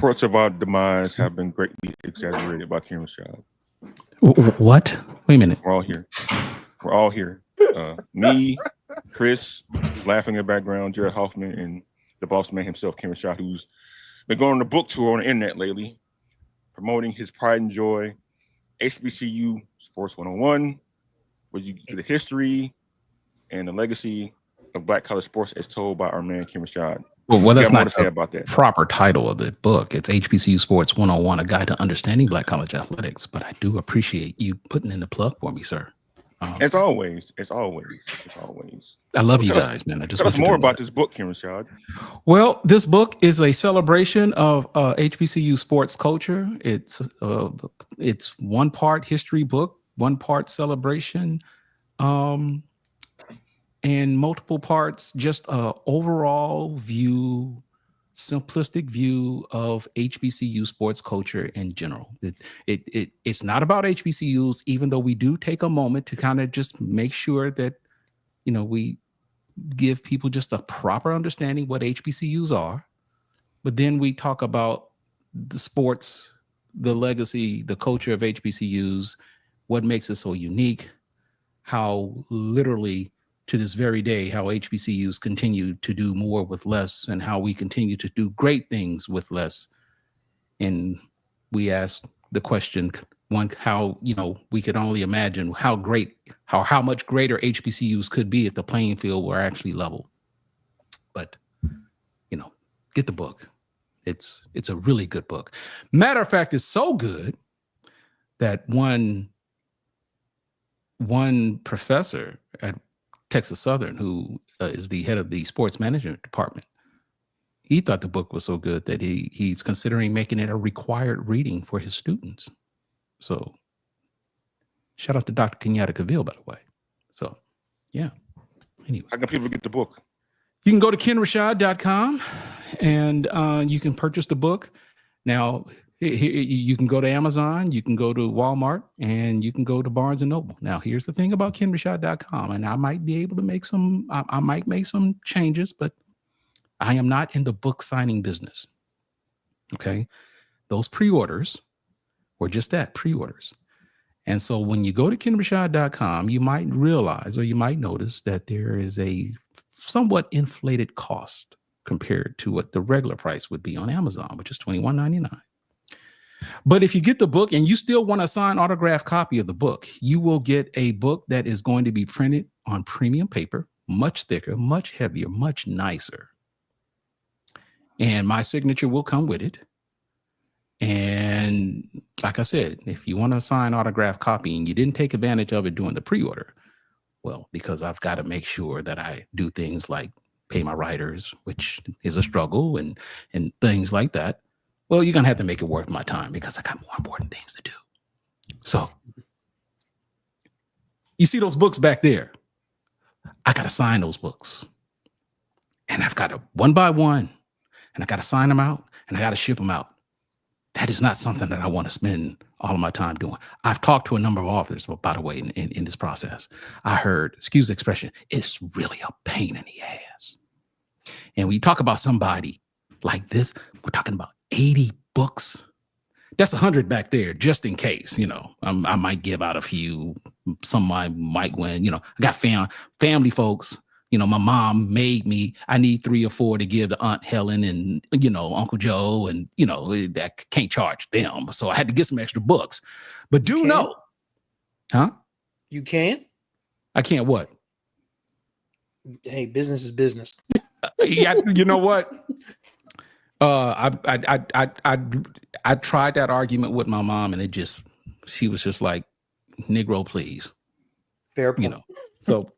Reports of our demise have been greatly exaggerated by Ken Rashad. What? Wait a minute. We're all here. Me, Chris, laughing in the background, Jared Hoffman, and the boss man himself, Ken Rashad, who's been going on a book tour on the internet lately, promoting his pride and joy, HBCU Sports 101, where you get the history and the legacy of Black college sports as told by our man, Ken Rashad. Well, that's not the about that. Proper title of the book. It's HBCU Sports 101, A Guide to Understanding Black College Athletics. But I do appreciate you putting in the plug for me, sir. As always. I love you guys, man. Tell us more about this book, Ken Rashad. Well, this book is a celebration of HBCU sports culture. It's one part history book, one part celebration, and multiple parts, just a overall view, simplistic view of HBCU sports culture in general. It's not about HBCUs, even though we do take a moment to kind of just make sure that, we give people just a proper understanding what HBCUs are. But then we talk about the sports, the legacy, the culture of HBCUs, what makes it so unique, how literally to this very day, how HBCUs continue to do more with less and how we continue to do great things with less. And we ask the question, how we could only imagine how much greater HBCUs could be if the playing field were actually level. But, get the book. It's a really good book. Matter of fact, it's so good that one professor at Texas Southern, who is the head of the sports management department, he thought the book was so good that he's considering making it a required reading for his students. So shout out to Dr. Kenyatta Cavill, by the way. So, yeah. Anyway. How can people get the book? You can go to kenrashad.com and you can purchase the book. Now, you can go to Amazon, you can go to Walmart, and you can go to Barnes & Noble. Now, here's the thing about kenrashad.com, and I might be able to make some changes, but I am not in the book signing business. Okay? Those pre-orders were just that, pre-orders. And so when you go to kenrashad.com, you might realize or you might notice that there is a somewhat inflated cost compared to what the regular price would be on Amazon, which is $21.99. But if you get the book and you still want a signed autographed copy of the book, you will get a book that is going to be printed on premium paper, much thicker, much heavier, much nicer. And my signature will come with it. And like I said, if you want a signed autographed copy and you didn't take advantage of it during the pre-order, well, because I've got to make sure that I do things like pay my writers, which is a struggle, and things like that. Well, you're going to have to make it worth my time because I got more important things to do. So you see those books back there? I got to sign those books. And I've got to one by one, and I got to sign them out, and I got to ship them out. That is not something that I want to spend all of my time doing. I've talked to a number of authors, by the way, in this process. I heard, excuse the expression, it's really a pain in the ass. And when you talk about somebody like this, we're talking about 80 books. That's 100 back there, just in case, I might give out a few. Some I might win. I got family folks. My mom made me. I need 3 or 4 to give to Aunt Helen and Uncle Joe, and I can't charge them, so I had to get some extra books. But do know, huh? You can? I can't what? Hey, business is business. Yeah, you know what? I tried that argument with my mom, and she was just like, Negro, please. Fair point. So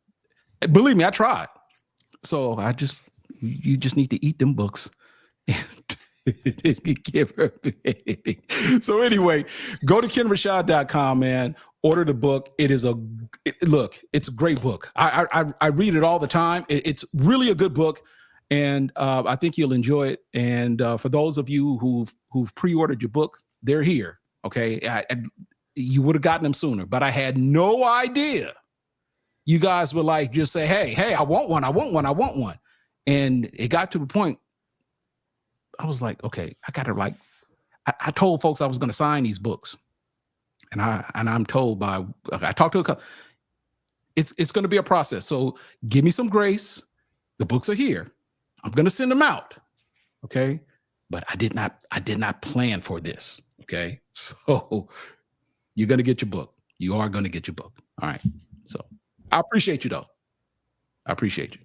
believe me, I tried. So you just need to eat them books. Give her anything. So anyway, go to kenrashad.com, man. Order the book. It's a great book. I read it all the time. It's really a good book. And I think you'll enjoy it. And for those of you who've pre-ordered your book, they're here. Okay, you would have gotten them sooner, but I had no idea. You guys would just say, "Hey, I want one." And it got to the point. I was like, okay, I gotta I told folks I was going to sign these books, and I'm told by I talked to a couple. It's going to be a process. So give me some grace. The books are here. I'm going to send them out. Okay. But I did not plan for this. Okay. So you're going to get your book. You are going to get your book. All right. So I appreciate you though. I appreciate you.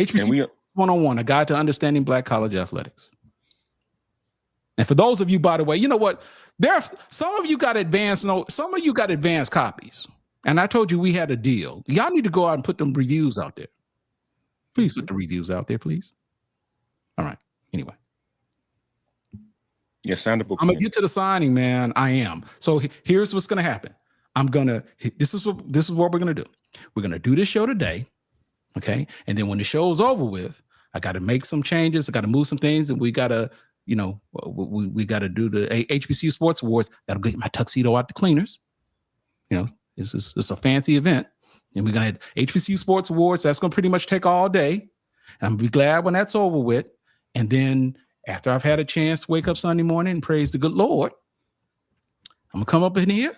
HBCU 101, a guide to understanding Black college athletics. And for those of you, by the way, you know what? Some of you got advanced notes. Some of you got advanced copies. And I told you we had a deal. Y'all need to go out and put them reviews out there. Please put the reviews out there, please. All right. Anyway. Yeah, sign the book. I'm going to get to the signing, man. I am. So here's what's going to happen. This is what we're going to do. We're going to do this show today. Okay. And then when the show's over with, I got to make some changes. I got to move some things, and we got to, we got to do the HBCU Sports Awards. Got to get my tuxedo out the cleaners. It's a fancy event, and we're going to have HBCU Sports Awards. That's going to pretty much take all day. And I'm going to be glad when that's over with. And then after I've had a chance to wake up Sunday morning and praise the good Lord, I'm going to come up in here and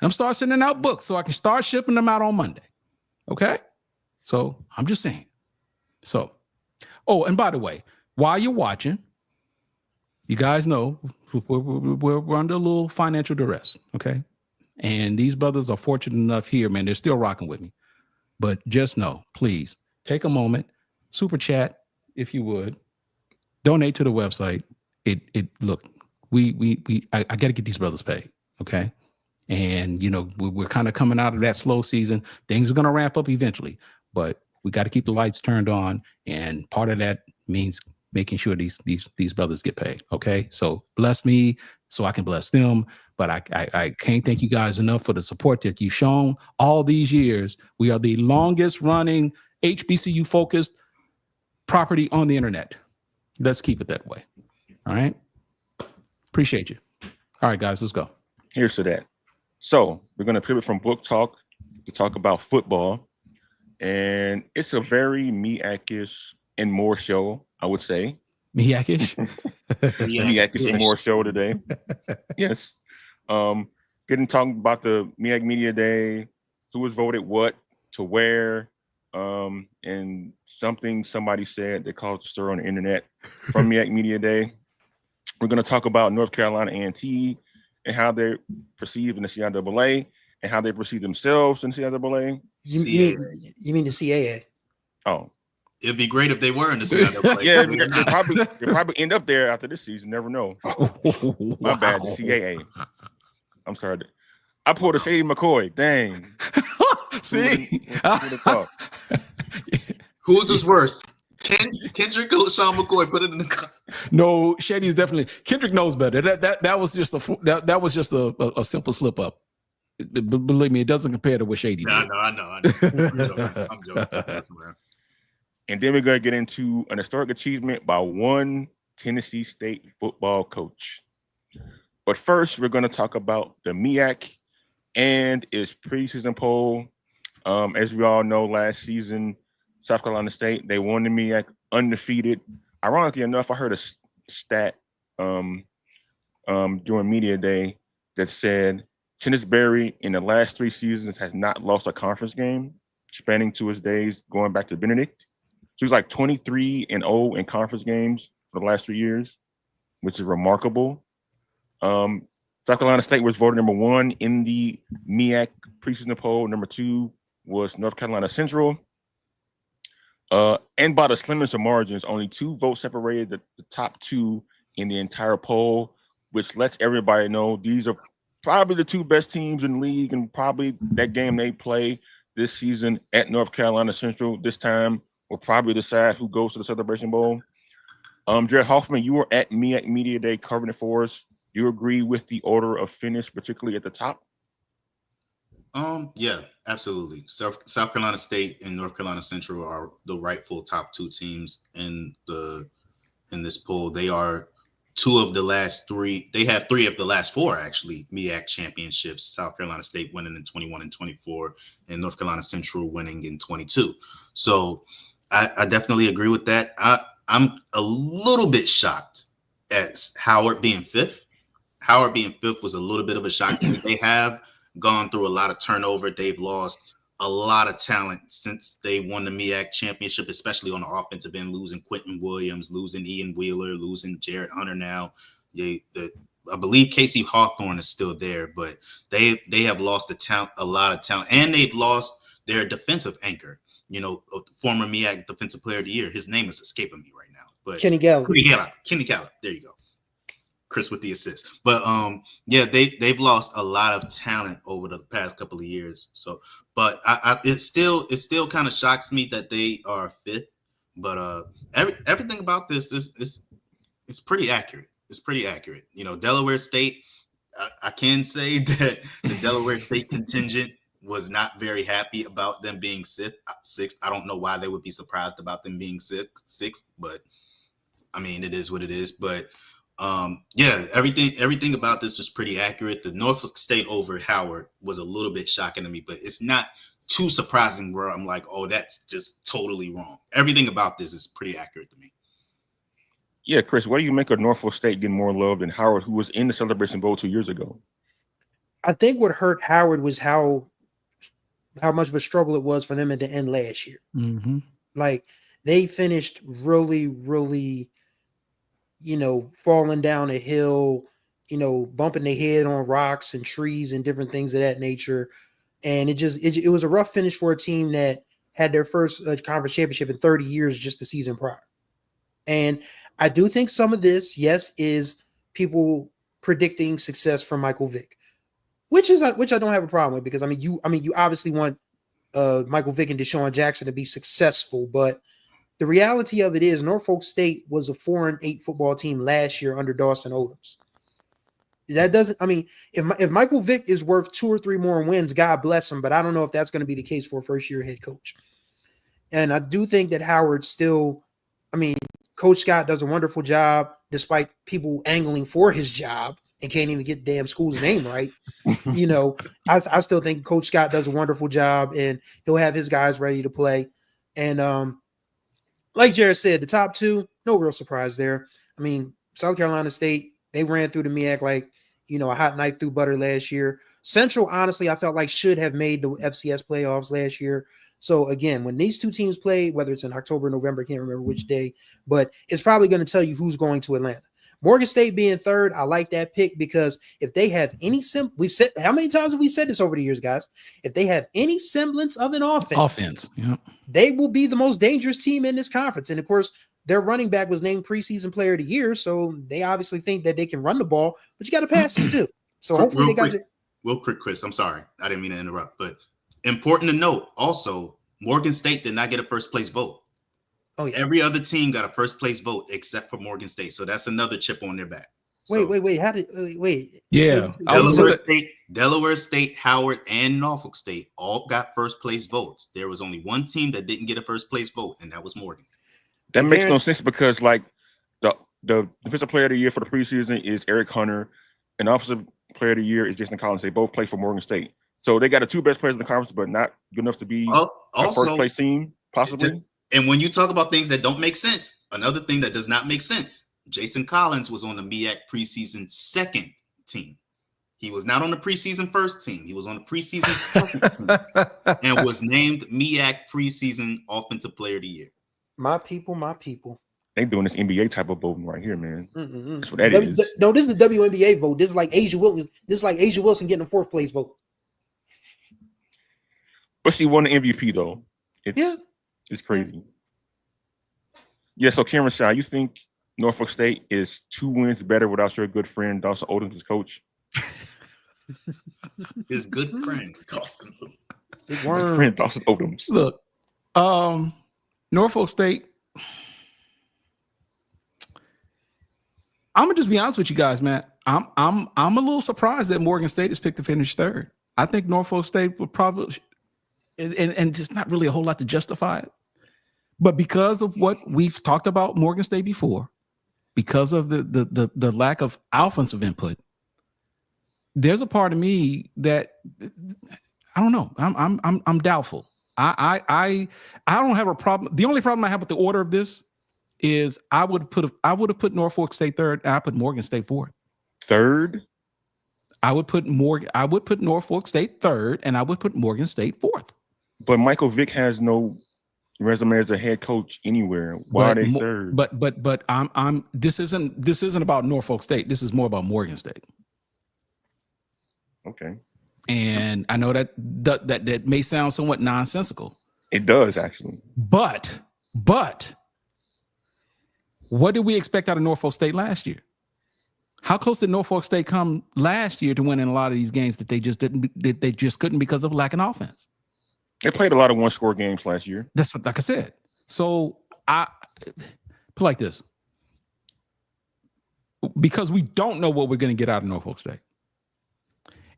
I'm start sending out books so I can start shipping them out on Monday. Okay? So I'm just saying. So, and by the way, while you're watching, you guys know we're under a little financial duress. Okay? And these brothers are fortunate enough here, man. They're still rocking with me. But just know, please take a moment, super chat, if you would, donate to the website. Look, I got to get these brothers paid. Okay. And, we're kind of coming out of that slow season. Things are going to ramp up eventually, but we got to keep the lights turned on. And part of that means making sure these brothers get paid. Okay. So bless me so I can bless them. But I can't thank you guys enough for the support that you've shown all these years. We are the longest running HBCU focused property on the internet. Let's keep it that way. All right. Appreciate you. All right, guys, let's go. Here's to that. So we're going to pivot from book talk to talk about football. And it's a very MEAC-ish and more show, I would say. MEAC-ish? MEAC-ish and more show today. Yes. Getting talking about the MEAC Media Day, who was voted what to where, and somebody said that caused a stir on the internet from MEAC Media Day. We're going to talk about North Carolina A&T and how they're perceived in the CIAA and how they perceive themselves in the CIAA. You mean the CAA? Oh, it'd be great if they were in the CIAA. Yeah, they probably end up there after this season. Never know. My bad, the CAA. I'm sorry. I pulled a Shady McCoy. Dang. See? Whose is worse? Kendrick or LeSean McCoy? Put it in the No, Shady's definitely. Kendrick knows better. That was just a simple slip up. Believe me, it doesn't compare to what Shady did. I know. I'm joking. And then we're going to get into an historic achievement by one Tennessee State football coach. But first, we're going to talk about the MEAC and its preseason poll. As we all know, last season, South Carolina State, they won the MEAC undefeated. Ironically enough, I heard a stat during Media Day that said Tennisberry in the last 3 seasons has not lost a conference game, spanning to his days going back to Benedict. So he's like 23-0 in conference games for the last 3 years, which is remarkable. South Carolina State was voted number 1 in the MEAC preseason poll. Number 2 was North Carolina Central. And by the slimmest of margins, only 2 votes separated the top 2 in the entire poll, which lets everybody know these are probably the 2 best teams in the league, and probably that game they play this season at North Carolina Central this time will probably decide who goes to the Celebration Bowl. Jarrett Hoffman, you were at MEAC Media Day covering it for us. Do you agree with the order of finish, particularly at the top? Yeah, absolutely. South Carolina State and North Carolina Central are the rightful top 2 teams in this poll. They are 2 of the last 3. They have 3 of the last 4 actually MEAC championships. South Carolina State winning in 21 and 24, and North Carolina Central winning in 22. So I definitely agree with that. I'm a little bit shocked at Howard being fifth. Howard being fifth was a little bit of a shock to me. They have gone through a lot of turnover. They've lost a lot of talent since they won the MEAC championship, especially on the offensive end, losing Quentin Williams, losing Ian Wheeler, losing Jarrett Hunter now. I believe Casey Hawthorne is still there, but they have lost a lot of talent, and they've lost their defensive anchor, former MEAC Defensive Player of the Year. His name is escaping me right now, but Kenny Gallup. Kenny Gallup. There you go. Chris with the assist. But they've lost a lot of talent over the past couple of years. So, but it still kind of shocks me that they are fifth. But everything about this is pretty accurate. It's pretty accurate. Delaware State, I can say that the Delaware State contingent was not very happy about them being sixth. I don't know why they would be surprised about them being sixth, but I mean, it is what it is. But everything about this was pretty accurate. The Norfolk State over Howard was a little bit shocking to me, but it's not too surprising where I'm like, oh, that's just totally wrong. Everything about this is pretty accurate to me. Yeah, Chris, what do you make of Norfolk State getting more love than Howard, who was in the Celebration Bowl 2 years ago? I think what hurt Howard was how much of a struggle it was for them at the end last year. Mm-hmm. Like, they finished really, really, falling down a hill, bumping their head on rocks and trees and different things of that nature. And it was a rough finish for a team that had their first conference championship in 30 years just the season prior. And I do think some of this, yes, is people predicting success from Michael Vick, which I don't have a problem with, because you obviously want Michael Vick and Deshaun Jackson to be successful, but the reality of it is Norfolk State was a 4-8 football team last year under Dawson Odoms. That doesn't, if Michael Vick is worth 2 or 3 more wins, God bless him, but I don't know if that's going to be the case for a first-year head coach. And I do think that Howard still, Coach Scott does a wonderful job, despite people angling for his job and can't even get the damn school's name right. I still think Coach Scott does a wonderful job, and he'll have his guys ready to play. And like Jarrett said, the top 2, no real surprise there. South Carolina State, they ran through the MEAC like, a hot knife through butter last year. Central, honestly, I felt like should have made the FCS playoffs last year. So again, when these two teams play, whether it's in October or November, I can't remember which day, but it's probably going to tell you who's going to Atlanta. Morgan State being third, I like that pick, because if they have any we've said, how many times have we said this over the years, guys? If they have any semblance of an offense, yeah, they will be the most dangerous team in this conference. And of course, their running back was named preseason player of the year, so they obviously think that they can run the ball, but you got to pass it too. So hopefully they got real quick, Chris, I'm sorry, I didn't mean to interrupt, but important to note also, Morgan State did not get a first place vote. Oh, yeah. Every other team got a first place vote except for Morgan State. So that's another chip on their back. Wait. How did wait? Yeah. Delaware State, Howard, and Norfolk State all got first place votes. There was only one team that didn't get a first place vote, and that was Morgan. That makes no sense, because like the defensive player of the year for the preseason is Eric Hunter, and offensive player of the year is Jason Collins. They both play for Morgan State. So they got the 2 best players in the conference, but not good enough to be a first place team, possibly. And when you talk about things that don't make sense, another thing that does not make sense, Jason Collins was on the MEAC preseason second team. He was not on the preseason first team. He was on the preseason second team and was named MEAC preseason offensive player of the year. My people. They doing this NBA type of voting right here, man. Mm-mm. That's what that is. No, this is the WNBA vote. This is like Asia Wilson. This is like Asia Wilson getting a 4th place vote. But she won the MVP though. It's crazy. Yeah. So Cameron Shaw, you think Norfolk State is 2 wins better without your good friend Dawson Odoms as coach? His good friend Dawson. Good friend Dawson Odoms. Look, Norfolk State. I'm gonna just be honest with you guys, man. I'm a little surprised that Morgan State is picked to finish third. I think Norfolk State would probably, and there's not really a whole lot to justify it. But because of what we've talked about Morgan State before, because of the lack of offensive input, there's a part of me that I don't know. I'm doubtful. I don't have a problem. The only problem I have with the order of this is I would have put Norfolk State third, and I put Morgan State fourth. Third? I would put Norfolk State third, and I would put Morgan State fourth. But Michael Vick has no resume as a head coach anywhere. Why are they third? But I'm this isn't about Norfolk State. This is more about Morgan State. Okay. And I know that may sound somewhat nonsensical. It does actually. But what did we expect out of Norfolk State last year? How close did Norfolk State come last year to winning a lot of these games that they just couldn't because of lacking offense? They played a lot of one-score games last year. That's what, like I said. So I put like this. Because we don't know what we're going to get out of Norfolk State.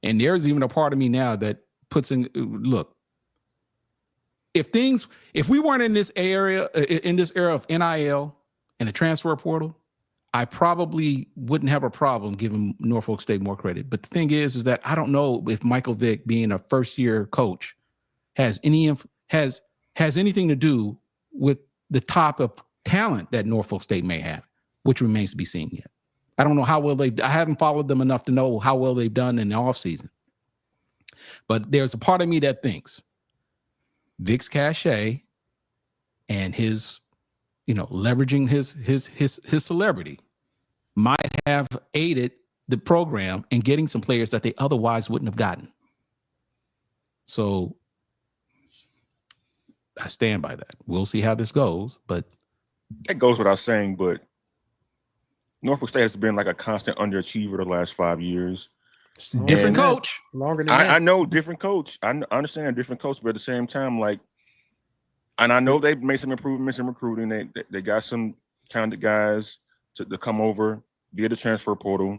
And there's even a part of me now that puts in, look, if we weren't in this era of NIL and the transfer portal, I probably wouldn't have a problem giving Norfolk State more credit. But the thing is that I don't know if Michael Vick, being a first-year coach, has anything to do with the type of talent that Norfolk State may have, which remains to be seen yet. I don't know how well I haven't followed them enough to know how well they've done in the offseason. But there's a part of me that thinks Vick's cachet and his, leveraging his celebrity might have aided the program in getting some players that they otherwise wouldn't have gotten. So I stand by that. We'll see how this goes, but that goes without saying, but Norfolk State has been like a constant underachiever the last 5 years. Different coach. Longer than I know, different coach. I understand a different coach, but at the same time, and I know they've made some improvements in recruiting. They got some talented guys to come over via the transfer portal.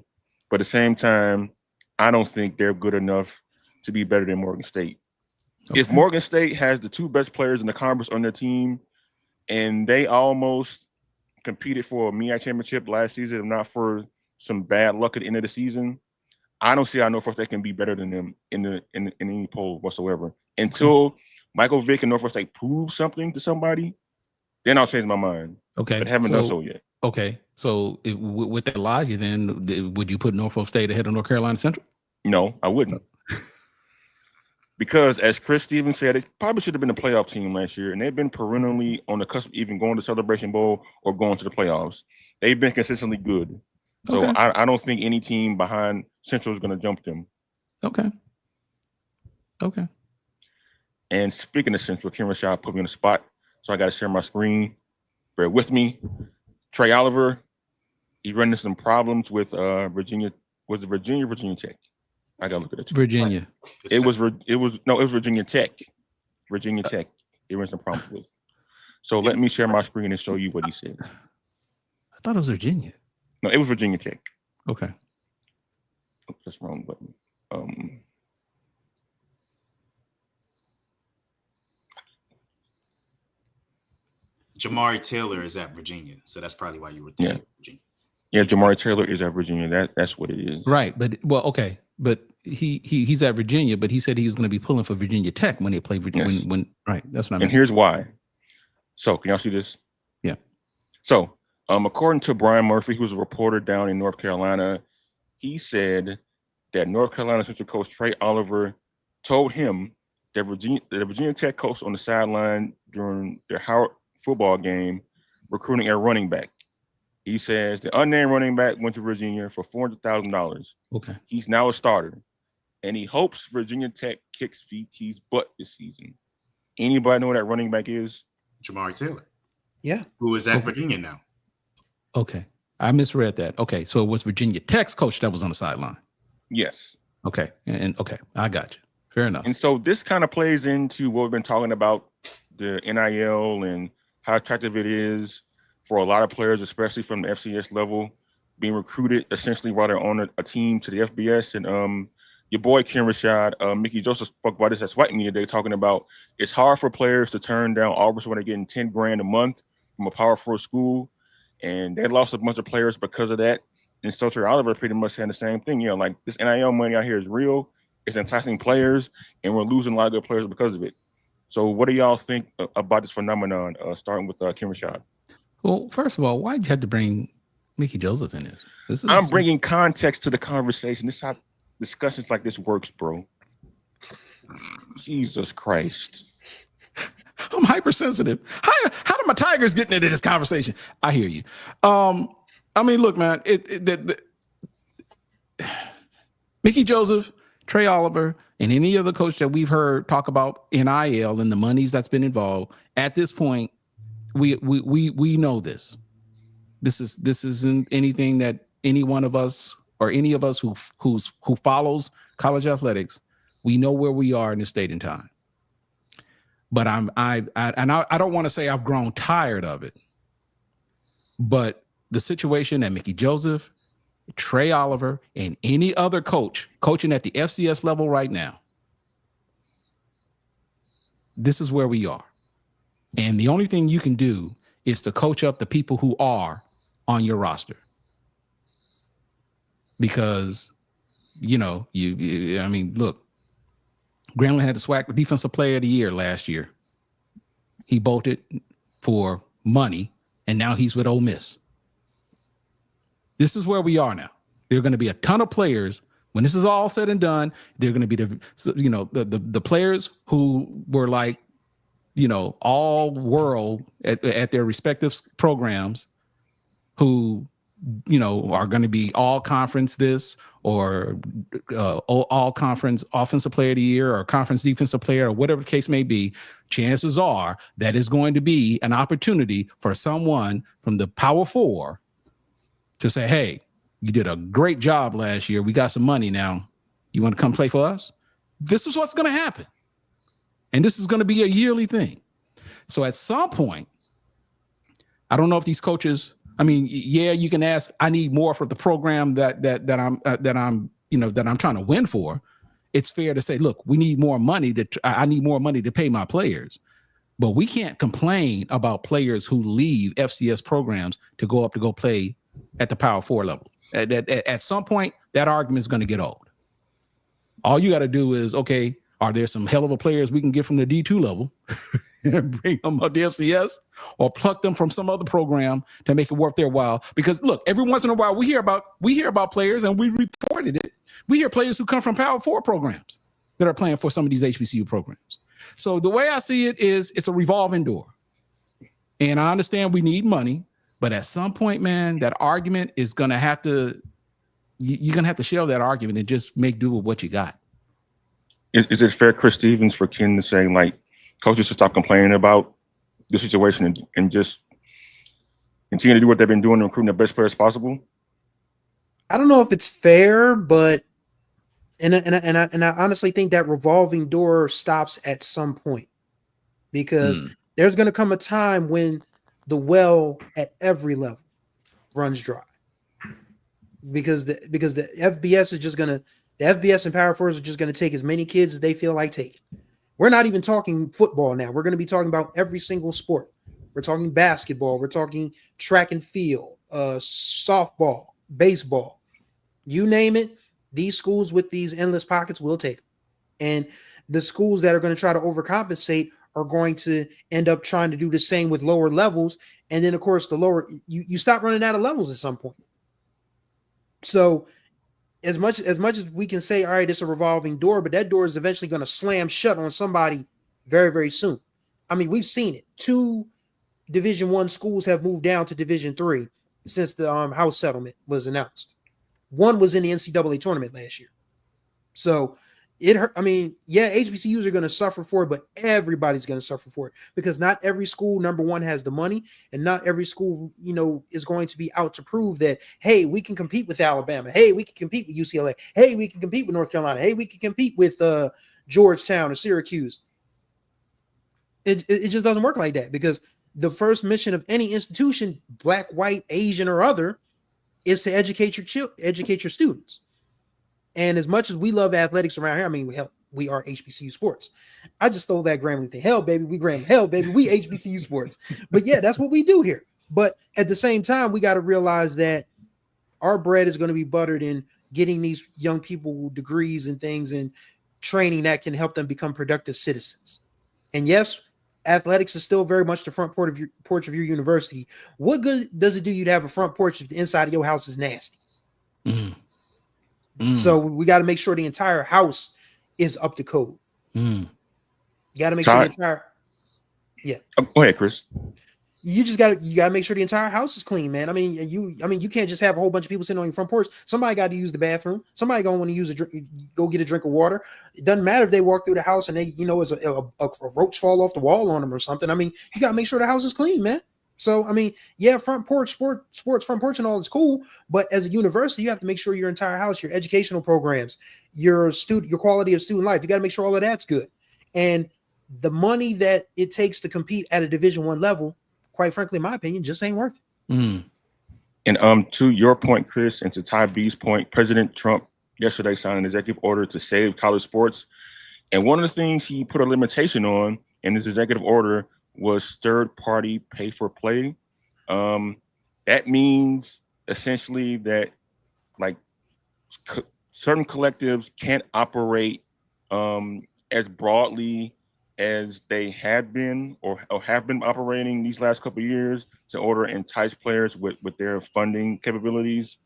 But at the same time, I don't think they're good enough to be better than Morgan State. Okay. If Morgan State has the two best players in the conference on their team, and they almost competed for a MEAC championship last season, if not for some bad luck at the end of the season, I don't see how Norfolk State can be better than them in any poll whatsoever. Until Michael Vick and Norfolk State prove something to somebody, then I'll change my mind. Okay, but haven't done so yet. Okay, so with that logic, then would you put Norfolk State ahead of North Carolina Central? No, I wouldn't. Because as Chris Stevens said, it probably should have been a playoff team last year, and they've been perennially on the cusp of even going to Celebration Bowl or going to the playoffs. They've been consistently good. So okay. I don't think any team behind Central is going to jump them. Okay. And speaking of Central, Kenn Rashad put me on the spot, so I got to share my screen. Bear with me. Trey Oliver, he ran into some problems with Virginia. Was it Virginia Tech? I got to look at it. Virginia. It was Virginia Tech. Virginia Tech. He ran some problems with. So let me share my screen and show you what he said. I thought it was Virginia. No, it was Virginia Tech. Okay. Oh, that's the wrong button. Jamari Taylor is at Virginia, so that's probably why you were thinking Virginia. Yeah, Jamari Taylor is at Virginia. That's what it is. Right, but he's at Virginia, but he said he's going to be pulling for Virginia Tech when they play Virginia. Yes. Right, that's what I mean. And here's why. So, can y'all see this? Yeah. So, according to Brian Murphy, who's a reporter down in North Carolina, he said that North Carolina Central coach Trey Oliver told him that the Virginia Tech coach on the sideline during their Howard football game recruiting a running back. He says the unnamed running back went to Virginia for $400,000. Okay. He's now a starter, and he hopes Virginia Tech kicks VT's butt this season. Anybody know who that running back is? Jamari Taylor. Yeah. Who is at Virginia now? Okay. I misread that. Okay. So it was Virginia Tech's coach that was on the sideline. Yes. Okay. And okay. I got you. Fair enough. And so this kind of plays into what we've been talking about, the NIL and how attractive it is for a lot of players, especially from the FCS level, being recruited essentially while they're on a team to the FBS. And your boy Kenn Rashad, Mickey Joseph spoke about this at MEAC Media. They're talking about it's hard for players to turn down offers when they're getting $10,000 a month from a Power 4 school, and they lost a bunch of players because of that. And so Trey Oliver pretty much saying the same thing. Like this NIL money out here is real. It's enticing players, and we're losing a lot of good players because of it. So what do y'all think about this phenomenon, starting with Kenn Rashad? Well, first of all, why'd you have to bring Mickey Joseph in this? I'm bringing context to the conversation. This is how discussions like this works, bro. Jesus Christ. I'm hypersensitive. How do my Tigers get into this conversation? I hear you. I mean, look, man, Mickey Joseph, Trey Oliver, and any other coach that we've heard talk about NIL and the monies that's been involved, at this point, we know this. This isn't anything that any one of us or any of us who follows college athletics, we know where we are in this state and time. But I don't want to say I've grown tired of it, but the situation that Mickey Joseph, Trey Oliver, and any other coach coaching at the FCS level right now, this is where we are. And the only thing you can do is to coach up the people who are on your roster. Because, I mean, look, Grambling had the SWAC Defensive Player of the Year last year. He bolted for money, and now he's with Ole Miss. This is where we are now. There are going to be a ton of players when this is all said and done. They're going to be the players who were like, all world at their respective programs, who are going to be all conference this or all conference offensive player of the year or conference defensive player or whatever the case may be. Chances are that is going to be an opportunity for someone from the Power Four to say, hey, you did a great job last year. We got some money now. You want to come play for us? This is what's going to happen. And this is going to be a yearly thing. So at some point, I don't know if these coaches, I mean, yeah, you can ask, I need more for the program that I'm trying to win for. It's fair to say, look, we need more money I need more money to pay my players. But we can't complain about players who leave FCS programs to go play at the Power Four level. At some point, that argument is going to get old. All you got to do is, okay, are there some hell of a players we can get from the D2 level and bring them up to FCS, or pluck them from some other program to make it worth their while? Because look, every once in a while we hear about players, and we reported it. We hear players who come from Power Four programs that are playing for some of these HBCU programs. So the way I see it is, it's a revolving door. And I understand we need money, but at some point, man, that argument is going to have to, you're going to have to shelve that argument and just make do with what you got. Is it fair, Chris Stevens, for Kenn to say, like, coaches should stop complaining about the situation and just continue to do what they've been doing to recruit the best players possible? I don't know if it's fair, but and I honestly think that revolving door stops at some point, because there's going to come a time when the well at every level runs dry, because the FBS is just going to, the FBS and Power Fours are just going to take as many kids as they feel like taking. We're not even talking football now. We're going to be talking about every single sport. We're talking basketball. We're talking track and field, softball, baseball, you name it. These schools with these endless pockets will take them. And the schools that are going to try to overcompensate are going to end up trying to do the same with lower levels. And then, of course, the lower, you stop running out of levels at some point. So as much as we can say, all right, it's a revolving door, but that door is eventually going to slam shut on somebody very, very soon. I mean, we've seen it. 2 Division I schools have moved down to Division III since the house settlement was announced. One was in the NCAA tournament last year. So it hurt. I mean, yeah, HBCUs are going to suffer for it, but everybody's going to suffer for it, because not every school, number one, has the money, and not every school, is going to be out to prove that, hey, we can compete with Alabama. Hey, we can compete with UCLA. Hey, we can compete with North Carolina. Hey, we can compete with Georgetown or Syracuse. It just doesn't work like that, because the first mission of any institution, black, white, Asian, or other, is to educate your students. And as much as we love athletics around here, I mean, we are HBCU Sports. I just stole that Grambling thing. Hell, baby, we Grambling. Hell, baby, we HBCU Sports. But yeah, that's what we do here. But at the same time, we got to realize that our bread is going to be buttered in getting these young people degrees and things and training that can help them become productive citizens. And yes, athletics is still very much the front porch of your university. What good does it do you to have a front porch if the inside of your house is nasty? So we got to make sure the entire house is up to code. You got to make sure the entire go ahead, Chris. You got to make sure the entire house is clean, man. I mean, you can't just have a whole bunch of people sitting on your front porch. Somebody got to use the bathroom. Somebody gonna want to use go get a drink of water. It doesn't matter if they walk through the house and they, it's a roach fall off the wall on them or something. I mean, you got to make sure the house is clean, man. So, I mean, yeah, front porch, sports front porch and all is cool, but as a university, you have to make sure your entire house, your educational programs, your quality of student life, you got to make sure all of that's good. And the money that it takes to compete at a Division I level, quite frankly, in my opinion, just ain't worth it. And to your point, Chris, and to Ty B's point, President Trump yesterday signed an executive order to save college sports. And one of the things he put a limitation on in his executive order was third-party pay-for-play. That means essentially that certain collectives can't operate as broadly as they had been or have been operating these last couple of years to order entice players with their funding capabilities.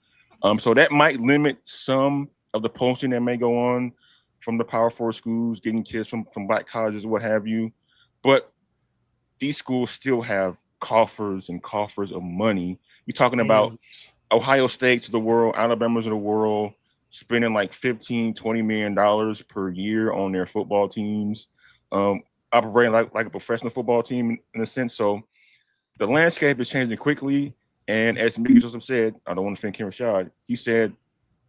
So that might limit some of the poaching that may go on from the Power 4 schools, getting kids from black colleges, what have you. But these schools still have coffers and coffers of money. You're talking about Ohio States of the world, Alabama's of the world, spending like $15-20 million per year on their football teams. Operating like a professional football team in a sense. So the landscape is changing quickly. And as Mickey Joseph said, I don't want to offend Kenn Rashad, he said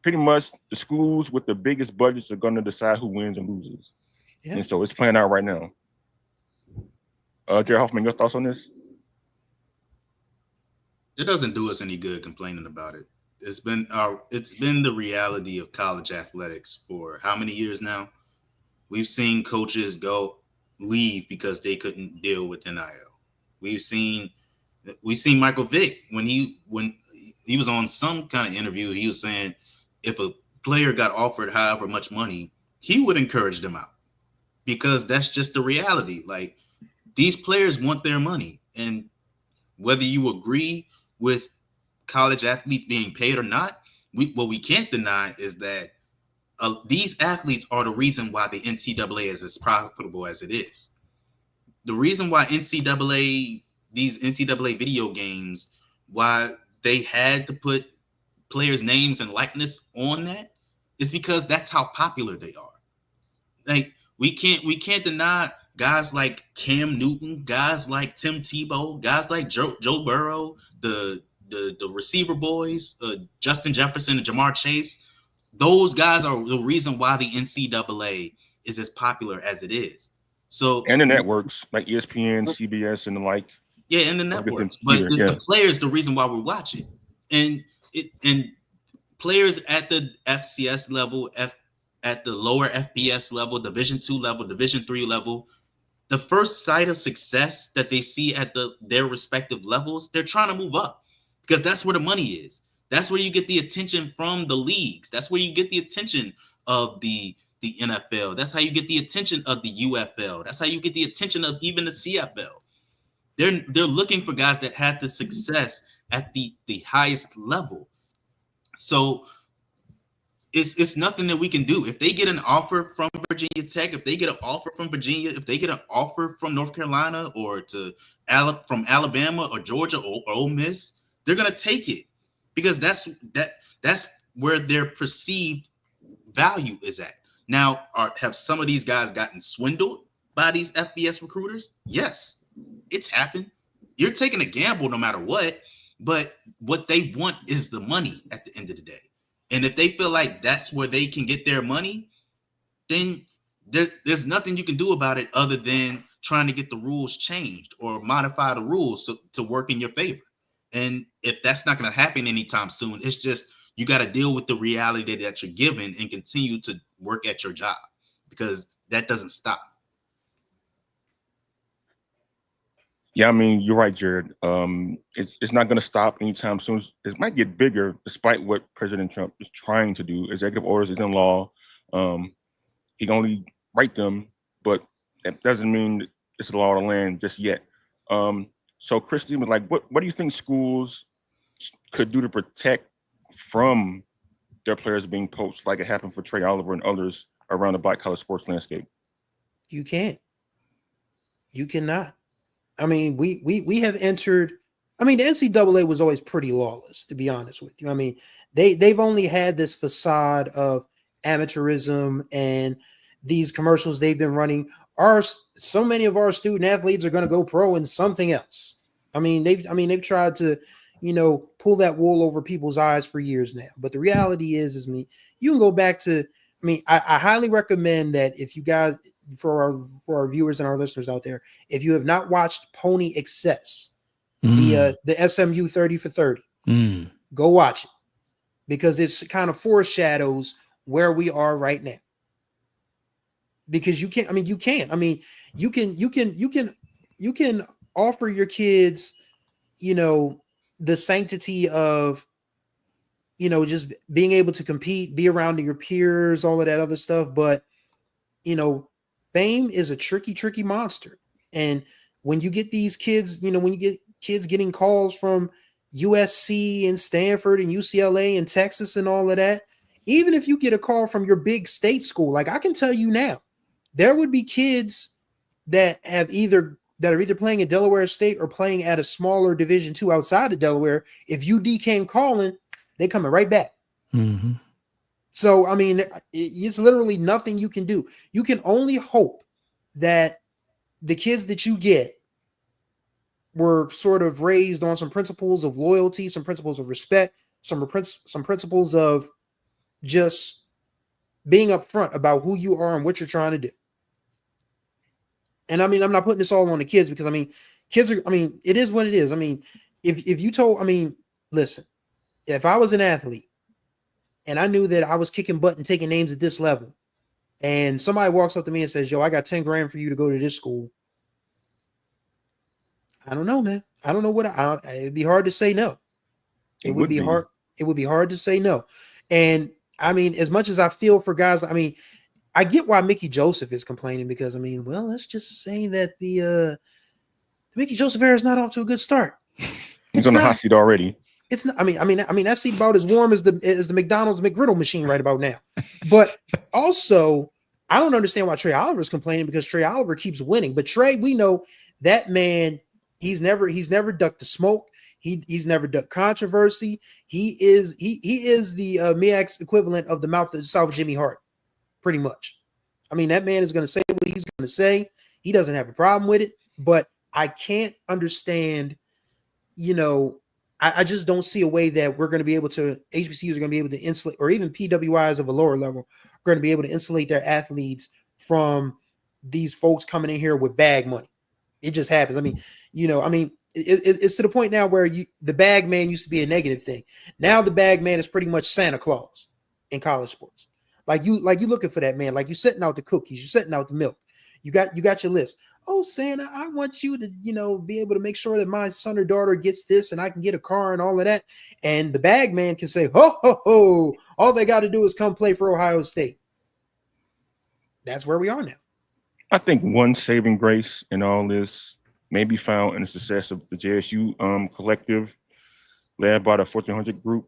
pretty much the schools with the biggest budgets are going to decide who wins and loses. Yeah. And so it's playing out right now. Jarrett Hoffman, your thoughts on this? It doesn't do us any good complaining about it. It's been the reality of college athletics for how many years now? We've seen coaches leave because they couldn't deal with NIL. We've seen Michael Vick when he was on some kind of interview, he was saying if a player got offered however much money, he would encourage them out because that's just the reality. Like these players want their money, and whether you agree with college athletes being paid or not, what we can't deny is that these athletes are the reason why the NCAA is as profitable as it is. The reason why these NCAA video games, why they had to put players' names and likeness on that is because that's how popular they are. Like we can't deny guys like Cam Newton, guys like Tim Tebow, guys like Joe Burrow, the receiver boys, Justin Jefferson and Jamar Chase. Those guys are the reason why the NCAA is as popular as it is. So and the networks like ESPN, CBS, and the like. Yeah, and the networks. But it's the players the reason why we're watching. And players at the FCS level, at the lower FBS level, Division II level, Division III level, the first sight of success that they see at their respective levels, they're trying to move up because that's where the money is. That's where you get the attention from the leagues. That's where you get the attention of the NFL. That's how you get the attention of the UFL. That's how you get the attention of even the CFL. They're looking for guys that had the success at the highest level. So it's nothing that we can do. If they get an offer from Virginia Tech, if they get an offer from Virginia, if they get an offer from North Carolina or from Alabama or Georgia or Ole Miss, they're gonna take it because that's where their perceived value is at. Now, have some of these guys gotten swindled by these FBS recruiters? Yes, it's happened. You're taking a gamble no matter what, but what they want is the money at the end of the day. And if they feel like that's where they can get their money, then there's nothing you can do about it other than trying to get the rules changed or modify the rules to work in your favor. And if that's not going to happen anytime soon, it's just you got to deal with the reality that you're given and continue to work at your job because that doesn't stop. Yeah, I mean, you're right, Jared. It's not going to stop anytime soon. It might get bigger despite what President Trump is trying to do. Executive orders is in law. He can only write them, but that doesn't mean it's the law of the land just yet. So Chris, like, what do you think schools could do to protect from their players being poached, like it happened for Trey Oliver and others around the black collar sports landscape? You can't. You cannot. I mean, we have entered. I mean, the NCAA was always pretty lawless, to be honest with you. I mean, they've only had this facade of amateurism and these commercials they've been running. So many of our student athletes are going to go pro in something else. I mean, they've tried to, pull that wool over people's eyes for years now. But the reality is you can go back to. I mean, I highly recommend that if you guys, for our viewers and our listeners out there, if you have not watched Pony Excess, the SMU 30 for 30, go watch it, because it's kind of foreshadows where we are right now. Because you can offer your kids, the sanctity of, just being able to compete, be around your peers, all of that other stuff. But, fame is a tricky monster. And when you get these kids, when you get kids getting calls from USC and Stanford and UCLA and Texas and all of that, even if you get a call from your big state school, like I can tell you now, there would be kids that are either playing at Delaware State or playing at a smaller Division II outside of Delaware. If UD came calling, they coming right back. Mm-hmm. So, I mean, it's literally nothing you can do. You can only hope that the kids that you get were sort of raised on some principles of loyalty, some principles of respect, some principles of just being upfront about who you are and what you're trying to do. And I mean, I'm not putting this all on the kids, because kids are, it is what it is. I mean, if you told, listen, if I was an athlete and I knew that I was kicking butt and taking names at this level, and somebody walks up to me and says, "Yo, I got 10 grand for you to go to this school," I don't know, man. I don't know it'd be hard to say no. It would be hard. It would be hard to say no. And I mean, as much as I feel for guys, I get why Mickey Joseph is complaining, because let's just say that the Mickey Joseph era is not off to a good start. He's on the hot seat already. It's not. I mean, that seat about as warm as the McDonald's McGriddle machine right about now. But also, I don't understand why Trey Oliver is complaining, because Trey Oliver keeps winning. But Trey, we know that man. He's never ducked the smoke. He's never ducked controversy. He is the MEAC's equivalent of the mouth of South Jimmy Hart, pretty much. I mean, that man is going to say what he's going to say. He doesn't have a problem with it. But I can't understand. I just don't see a way that we're going to be able to, HBCUs are going to be able to insulate, or even PWIs of a lower level are going to be able to insulate their athletes from these folks coming in here with bag money. It just happens. It's to the point now where the bag man used to be a negative thing. Now the bag man is pretty much Santa Claus in college sports. Like you looking for that man, like you setting out the cookies, you setting out the milk. You got your list. Oh, Santa, I want you to, be able to make sure that my son or daughter gets this and I can get a car and all of that. And the bag man can say, ho, ho, ho, all they got to do is come play for Ohio State. That's where we are now. I think one saving grace in all this may be found in the success of the JSU collective, led by the 1400 group.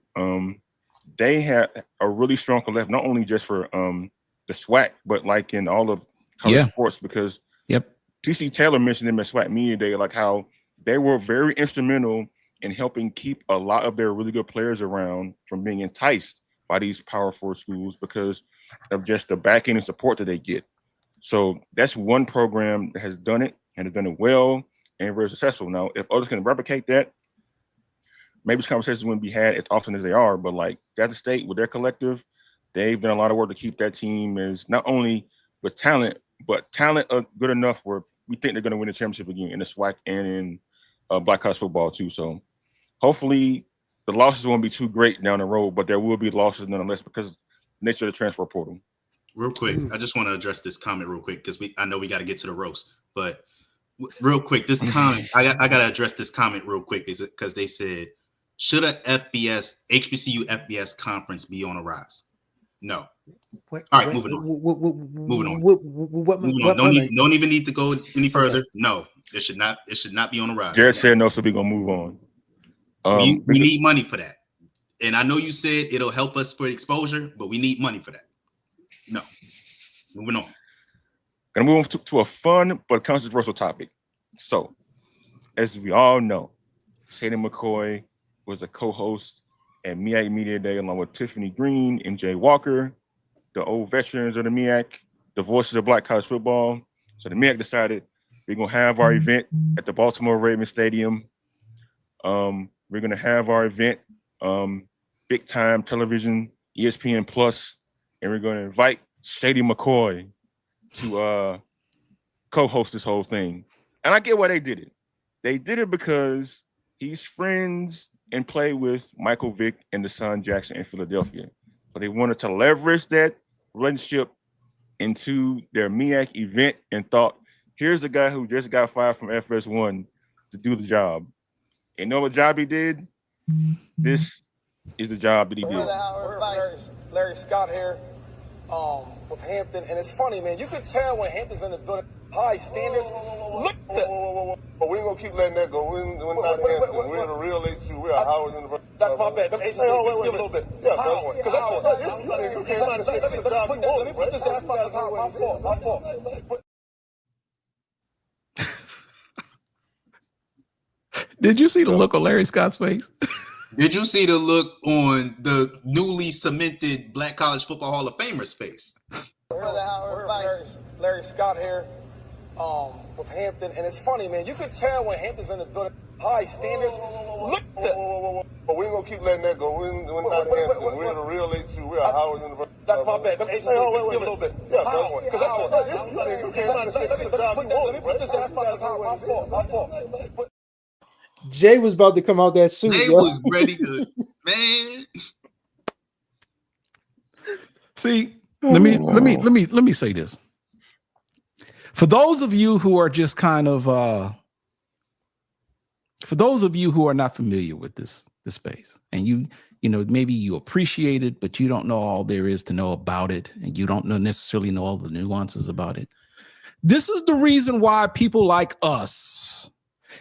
They had a really strong collective, not only just for the SWAC, but like in all of college sports, because TC Taylor mentioned them at SWAC Media Day, like how they were very instrumental in helping keep a lot of their really good players around from being enticed by these Power 4 schools because of just the backing and support that they get. So that's one program that has done it and has done it well and very successful. Now, if others can replicate that, maybe these conversations wouldn't be had as often as they are, but like Gather State with their collective, they've done a lot of work to keep that team as not only with talent, but talent good enough where we think they're going to win the championship again in the SWAC and in black college football too. So hopefully the losses won't be too great down the road, but there will be losses nonetheless because of the nature of the transfer portal. Real quick, I just want to address this comment real quick because I know we got to get to the roast, but real quick, this comment, I got to address this comment real quick because they said, should a HBCU FBS conference be on a rise? No. Wait, All right, wait, moving on. Moving on. What, Moving on. Don't even need to go any further. No, it should not be on the rise. Jarrett said no, so we're gonna move on. We need money for that. And I know you said it'll help us for exposure, but we need money for that. No. Moving on. Gonna move on to a fun but controversial topic. So, as we all know, Shannon McCoy was a co-host at MEAC Media Day along with Tiffany Green and Jay Walker, the old veterans of the MEAC, the voices of Black college football. So the MEAC decided we're gonna have our event at the Baltimore Ravens Stadium. We're gonna have our event, big time television, ESPN Plus, and we're gonna invite Shady McCoy to co-host this whole thing. And I get why they did it. They did it because he's friends and played with Michael Vick and Deshaun Jackson in Philadelphia. But they wanted to leverage that relationship into their MEAC event and thought, here's a guy who just got fired from FS1 to do the job. And you know what job he did? This is the job that he did. Larry Scott here with Hampton. And it's funny, man. You could tell when Hampton's in the building, high standards. Look at that. But we ain't gonna keep letting that go. We're not Hampton. We're in a real HU. We're at Howard University. That's my bad. Let's give a little bit. Yeah, you can't understand. This is a job you want. Let me put this down. That's my fault. Did you see the look on Larry Scott's face? Did you see the look on the newly cemented Black College Football Hall of Famer's face? Larry Scott here with Hampton. And it's funny, man. You could tell when Hampton's in the building, high standards. Look at that. But we ain't gonna keep letting that go. We're not Hampton. We're in a real HU. We're at Howard University. That's my bad. Let's give a little bit. Yeah, you can't understand. This is a job you want. Let me put this down. That's my fault. Jay was about to come out that suit. Jay was ready to, man. See, let me say this. For those of you who are just kind of for those of you who are not familiar with this space, and you know, maybe you appreciate it, but you don't know all there is to know about it, and you don't necessarily know all the nuances about it. This is the reason why people like us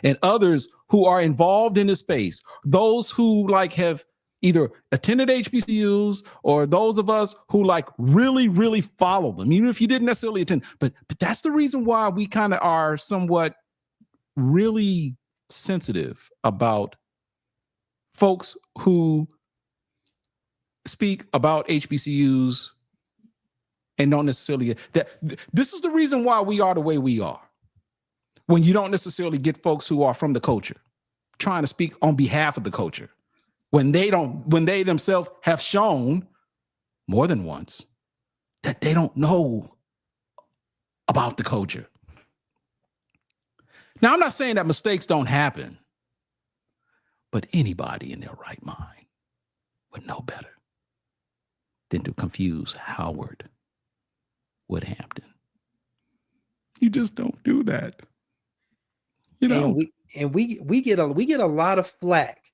and others who are involved in this space, those who like have either attended HBCUs or those of us who like really follow them, even if you didn't necessarily attend, but that's the reason why we kind of are somewhat really sensitive about folks who speak about HBCUs and don't necessarily that. This is the reason why we are the way we are. When you don't necessarily get folks who are from the culture trying to speak on behalf of the culture, when they themselves have shown more than once that they don't know about the culture. Now, I'm not saying that mistakes don't happen, but anybody in their right mind would know better than to confuse Howard with Hampton. You just don't do that. You know, and we get a lot of flack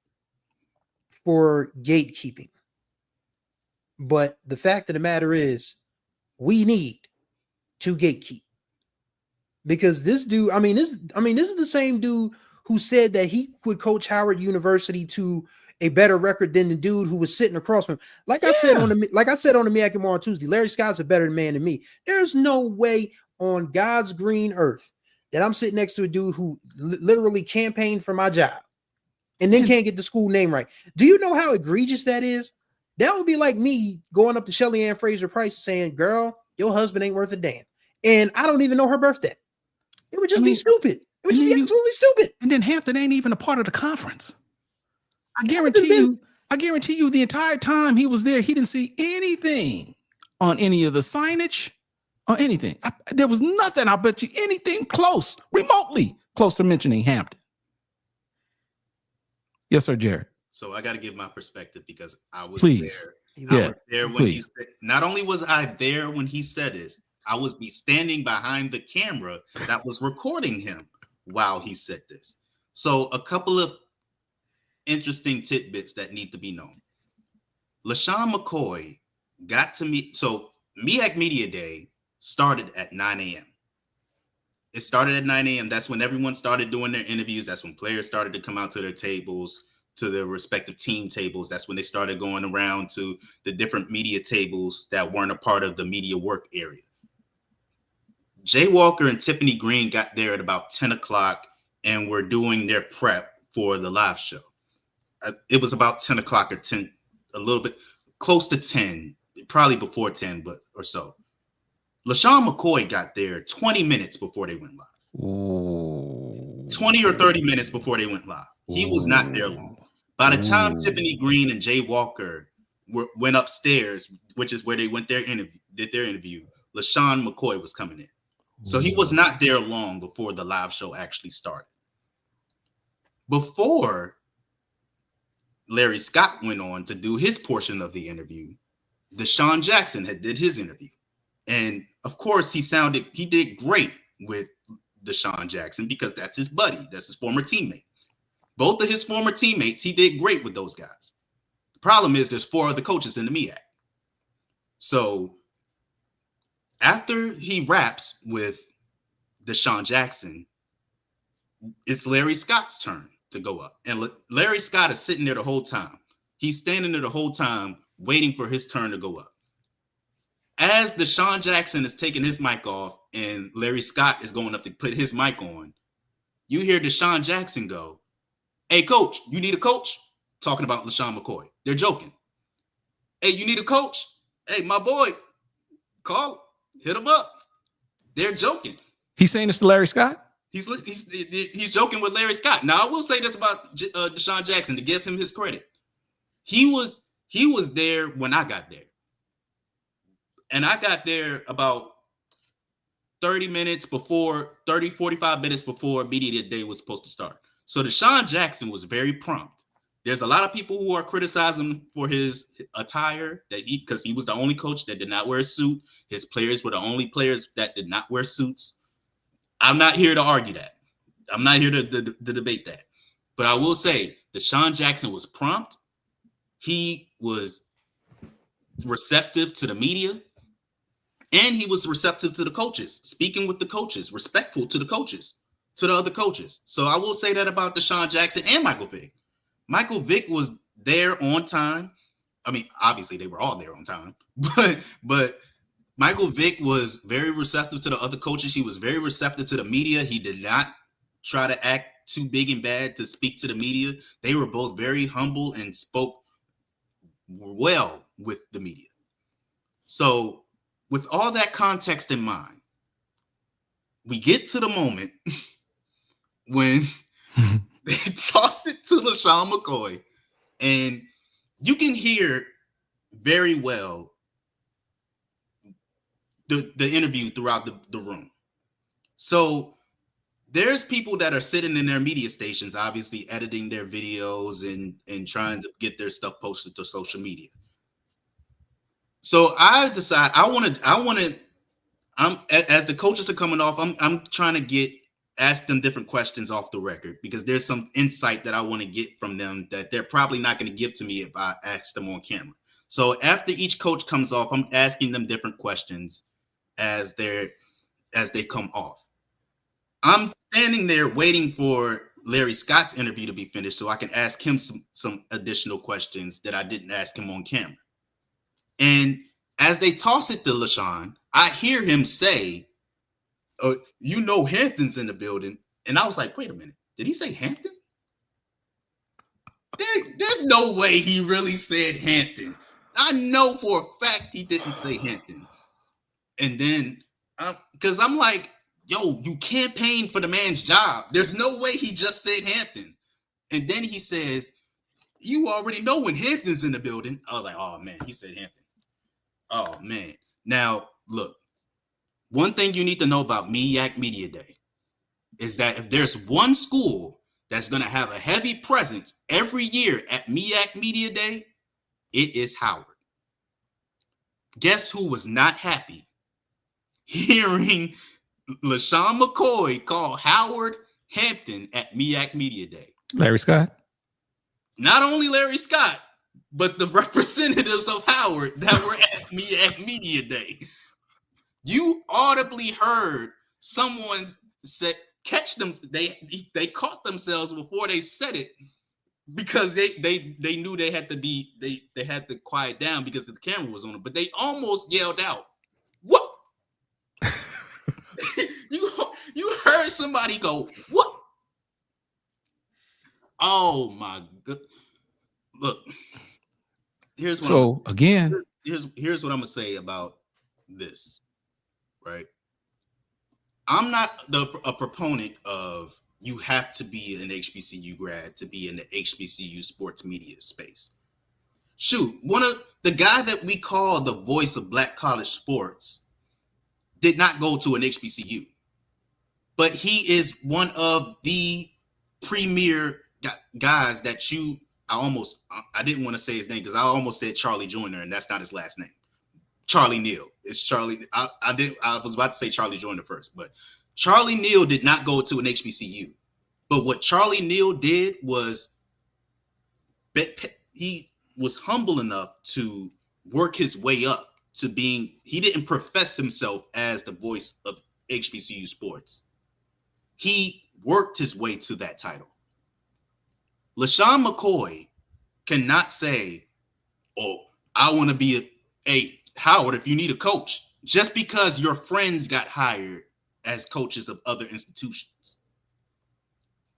for gatekeeping. But the fact of the matter is, we need to gatekeep. Because this dude, this is the same dude who said that he would coach Howard University to a better record than the dude who was sitting across from him. Like I said on the MEAC on Tuesday, Larry Scott's a better man than me. There's no way on God's green earth that I'm sitting next to a dude who literally campaigned for my job and then can't get the school name right. Do you know how egregious that is? That would be like me going up to Shelly Ann Fraser Price saying, girl, your husband ain't worth a damn. And I don't even know her birthday. It would just be stupid. It would just be absolutely stupid. And then Hampton ain't even a part of the conference. I guarantee you the entire time he was there, he didn't see anything on any of the signage or anything. There was nothing, I bet you, anything close, remotely close to mentioning Hampton. Yes, sir, Jarrett. So I got to give my perspective because I was there. I was there when he said, not only was I there when he said this, I was standing behind the camera that was recording him while he said this. So a couple of interesting tidbits that need to be known. LeSean McCoy got to meet. So MEAC Media Day started at 9 a.m. It started at 9 a.m. That's when everyone started doing their interviews. That's when players started to come out to their tables, to their respective team tables. That's when they started going around to the different media tables that weren't a part of the media work area. Jay Walker and Tiffany Green got there at about 10 o'clock and were doing their prep for the live show. It was about 10 o'clock or 10, a little bit close to 10, probably before 10, but or so. LeSean McCoy got there 20 minutes before they went live. Ooh. 20 or 30 minutes before they went live. He was not there long. By the time Tiffany Green and Jay Walker went upstairs, which is where they did their interview, LeSean McCoy was coming in. So he was not there long before the live show actually started. Before Larry Scott went on to do his portion of the interview, Deshaun Jackson did his interview. And of course, he did great with Deshaun Jackson because that's his buddy. That's his former teammate. Both of his former teammates, he did great with those guys. The problem is there's 4 other coaches in the MEAC. So after he raps with Deshaun Jackson, it's Larry Scott's turn to go up. And Larry Scott is sitting there the whole time. He's standing there the whole time waiting for his turn to go up. As Deshaun Jackson is taking his mic off and Larry Scott is going up to put his mic on, you hear Deshaun Jackson go, "Hey, coach, you need a coach?" Talking about LeSean McCoy. They're joking. "Hey, you need a coach? Hey, my boy, hit him up." They're joking. He's saying this to Larry Scott? He's joking with Larry Scott. Now, I will say this about Deshaun Jackson to give him his credit. He was there when I got there. And I got there about 45 minutes before media day was supposed to start. So Deshaun Jackson was very prompt. There's a lot of people who are criticizing him for his attire because he was the only coach that did not wear a suit. His players were the only players that did not wear suits. I'm not here to argue that. I'm not here to debate that. But I will say Deshaun Jackson was prompt. He was receptive to the media. And he was receptive to the coaches, speaking with the coaches, respectful to the coaches, to the other coaches. So I will say that about Deshaun Jackson and Michael Vick. Michael Vick was there on time. I mean, obviously they were all there on time, but Michael Vick was very receptive to the other coaches. He was very receptive to the media. He did not try to act too big and bad to speak to the media. They were both very humble and spoke well with the media. So with all that context in mind, we get to the moment when they toss it to LeSean McCoy, and you can hear very well the interview throughout the room. So there's people that are sitting in their media stations, obviously editing their videos and trying to get their stuff posted to social media. So I decide as the coaches are coming off, I'm trying to ask them different questions off the record because there's some insight that I want to get from them that they're probably not going to give to me if I ask them on camera. So after each coach comes off, I'm asking them different questions as they come off. I'm standing there waiting for Larry Scott's interview to be finished so I can ask him some additional questions that I didn't ask him on camera. And as they toss it to LeSean, I hear him say, Hampton's in the building. And I was like, wait a minute. Did he say Hampton? There's no way he really said Hampton. I know for a fact he didn't say Hampton. And then, because I'm like, yo, you campaign for the man's job. There's no way he just said Hampton. And then he says, you already know when Hampton's in the building. I was like, oh, man, he said Hampton. Oh, man. Now, look, one thing you need to know about MEAC Media Day is that if there's one school that's going to have a heavy presence every year at MEAC Media Day, it is Howard. Guess who was not happy hearing LeSean McCoy call Howard Hampton at MEAC Media Day? Larry Scott. Not only Larry Scott, but the representatives of Howard that were at MEAC Media Day. You audibly heard someone say, catch them. They caught themselves before they said it because they knew they had to quiet down because the camera was on them. But they almost yelled out, "What?" you heard somebody go, "What?" Oh my god! Look, here's what here's what I'm gonna say about this. Right, I'm not a proponent of you have to be an HBCU grad to be in the HBCU sports media space. Shoot, one of the guy that we call the voice of Black college sports did not go to an HBCU, but he is one of the premier guys that I didn't want to say his name because I almost said Charlie Joyner, and that's not his last name. Charlie Neal. It's Charlie. I was about to say Charlie Joyner first, but Charlie Neal did not go to an HBCU. But what Charlie Neal did was he was humble enough to work his way up to being, he didn't profess himself as the voice of HBCU sports. He worked his way to that title. LeSean McCoy cannot say, "Oh, I want to be a Howard, if you need a coach," just because your friends got hired as coaches of other institutions.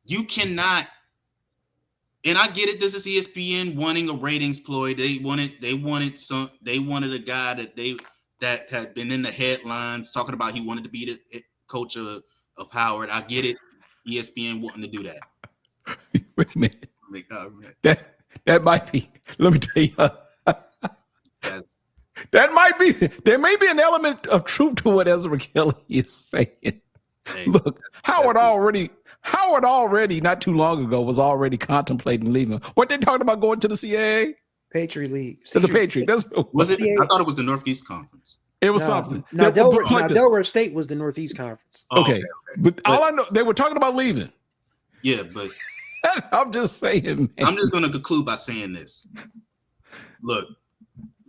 You cannot, and I get it. This is ESPN wanting a ratings ploy. They wanted a guy that had been in the headlines talking about he wanted to be the coach of Howard. I get it. ESPN wanting to do that. Wait a minute. That might be. Let me tell you. That might be. There may be an element of truth to what Ezra Kelly is saying. Hey, Look, Howard already not too long ago was already contemplating leaving. What they talking about going to the CAA? Patriot League. To the Patriot. Was it? I thought it was the Northeast Conference. It was something. Now Delaware State was the Northeast Conference. Okay. But all I know, they were talking about leaving. Yeah, but I'm just saying, man. I'm just going to conclude by saying this. Look,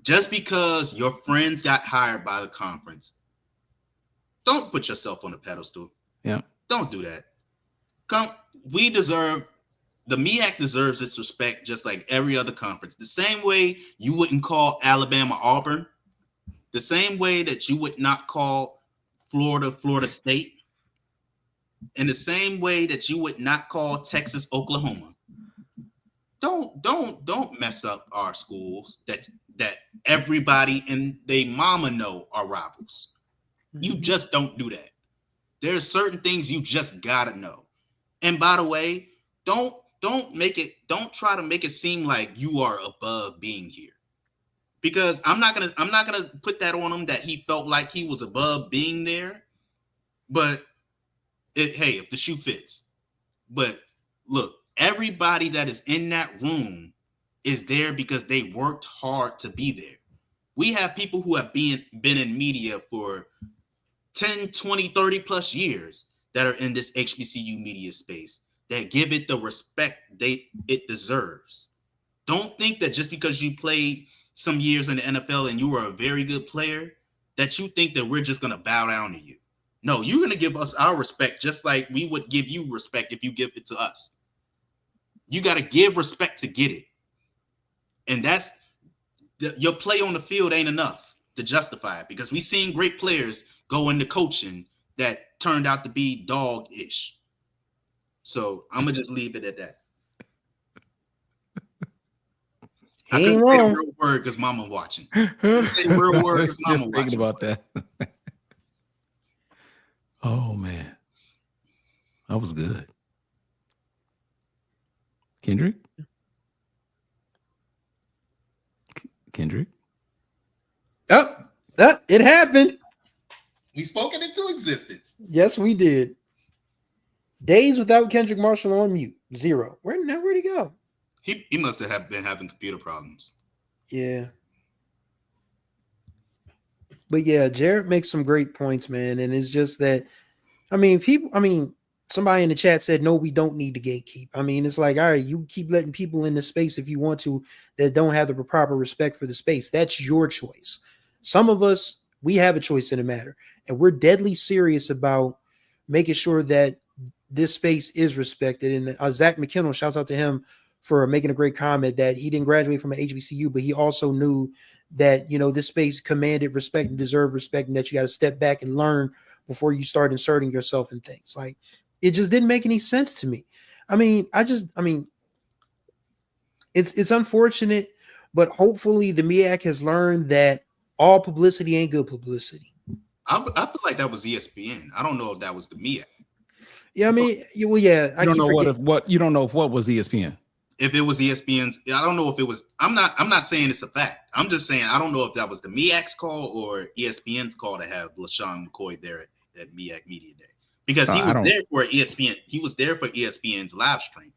just because your friends got hired by the conference, don't put yourself on a pedestal. Yeah. Don't do that. The MEAC deserves its respect just like every other conference. The same way you wouldn't call Alabama Auburn, the same way that you would not call Florida State, in the same way that you would not call Texas Oklahoma. Don't mess up our schools that everybody and they mama know are rivals. You just don't do that. There's certain things you just gotta know. And by the way, don't try to make it seem like you are above being here. Because I'm not gonna put that on him that he felt like he was above being there. But hey, if the shoe fits. But look, everybody that is in that room is there because they worked hard to be there. We have people who have been in media for 10, 20, 30 plus years that are in this HBCU media space that give it the respect it deserves. Don't think that just because you played some years in the NFL and you were a very good player, that you think that we're just going to bow down to you. No, you're going to give us our respect just like we would give you respect if you give it to us. You got to give respect to get it. And that's your play on the field ain't enough to justify it, because we've seen great players go into coaching that turned out to be dog-ish. So I'm going to just leave it at that. I couldn't say the real word because mama watching. Say the real word because mama watching. Thinking about that. Oh, man. That was good. Kendrick? It happened. We spoke it into existence. Yes, we did. Days without Kendrick Marshall on mute. 0. Where'd he go? He must have been having computer problems. Yeah. But yeah, Jarrett makes some great points, man. And it's just that, somebody in the chat said, no, we don't need to gatekeep. I mean, it's like, all right, you keep letting people in the space if you want to that don't have the proper respect for the space. That's your choice. Some of us, we have a choice in the matter, and we're deadly serious about making sure that this space is respected. And Zach McKinnell, shouts out to him for making a great comment that he didn't graduate from an HBCU, but he also knew that, you know, this space commanded respect and deserved respect, and that you got to step back and learn before you start inserting yourself in things. Like, it just didn't make any sense to me. I mean, it's unfortunate, but hopefully the MEAC has learned that all publicity ain't good publicity. I feel like that was ESPN. I don't know if that was the MEAC. Yeah, I mean, well, yeah. I don't know what you don't know what was ESPN. If it was ESPN's, I don't know if it was. I'm not saying it's a fact. I'm just saying I don't know if that was the MEAC's call or ESPN's call to have LeSean McCoy there at MEAC Media Day, because he was there for ESPN. He was there for ESPN's live stream.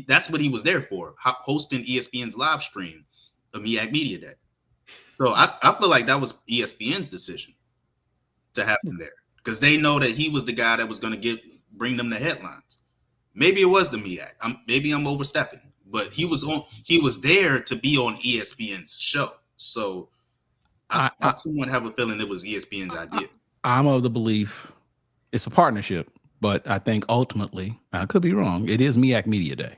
That's what he was there for, hosting ESPN's live stream of MEAC Media Day. So I feel like that was ESPN's decision to have him there, because they know that he was the guy that was going to bring them the headlines. Maybe it was the MEAC. Maybe I'm overstepping, but he was there to be on ESPN's show. So I somewhat have a feeling it was ESPN's idea. I'm of the belief it's a partnership, but I think ultimately, I could be wrong, it is MEAC Media Day.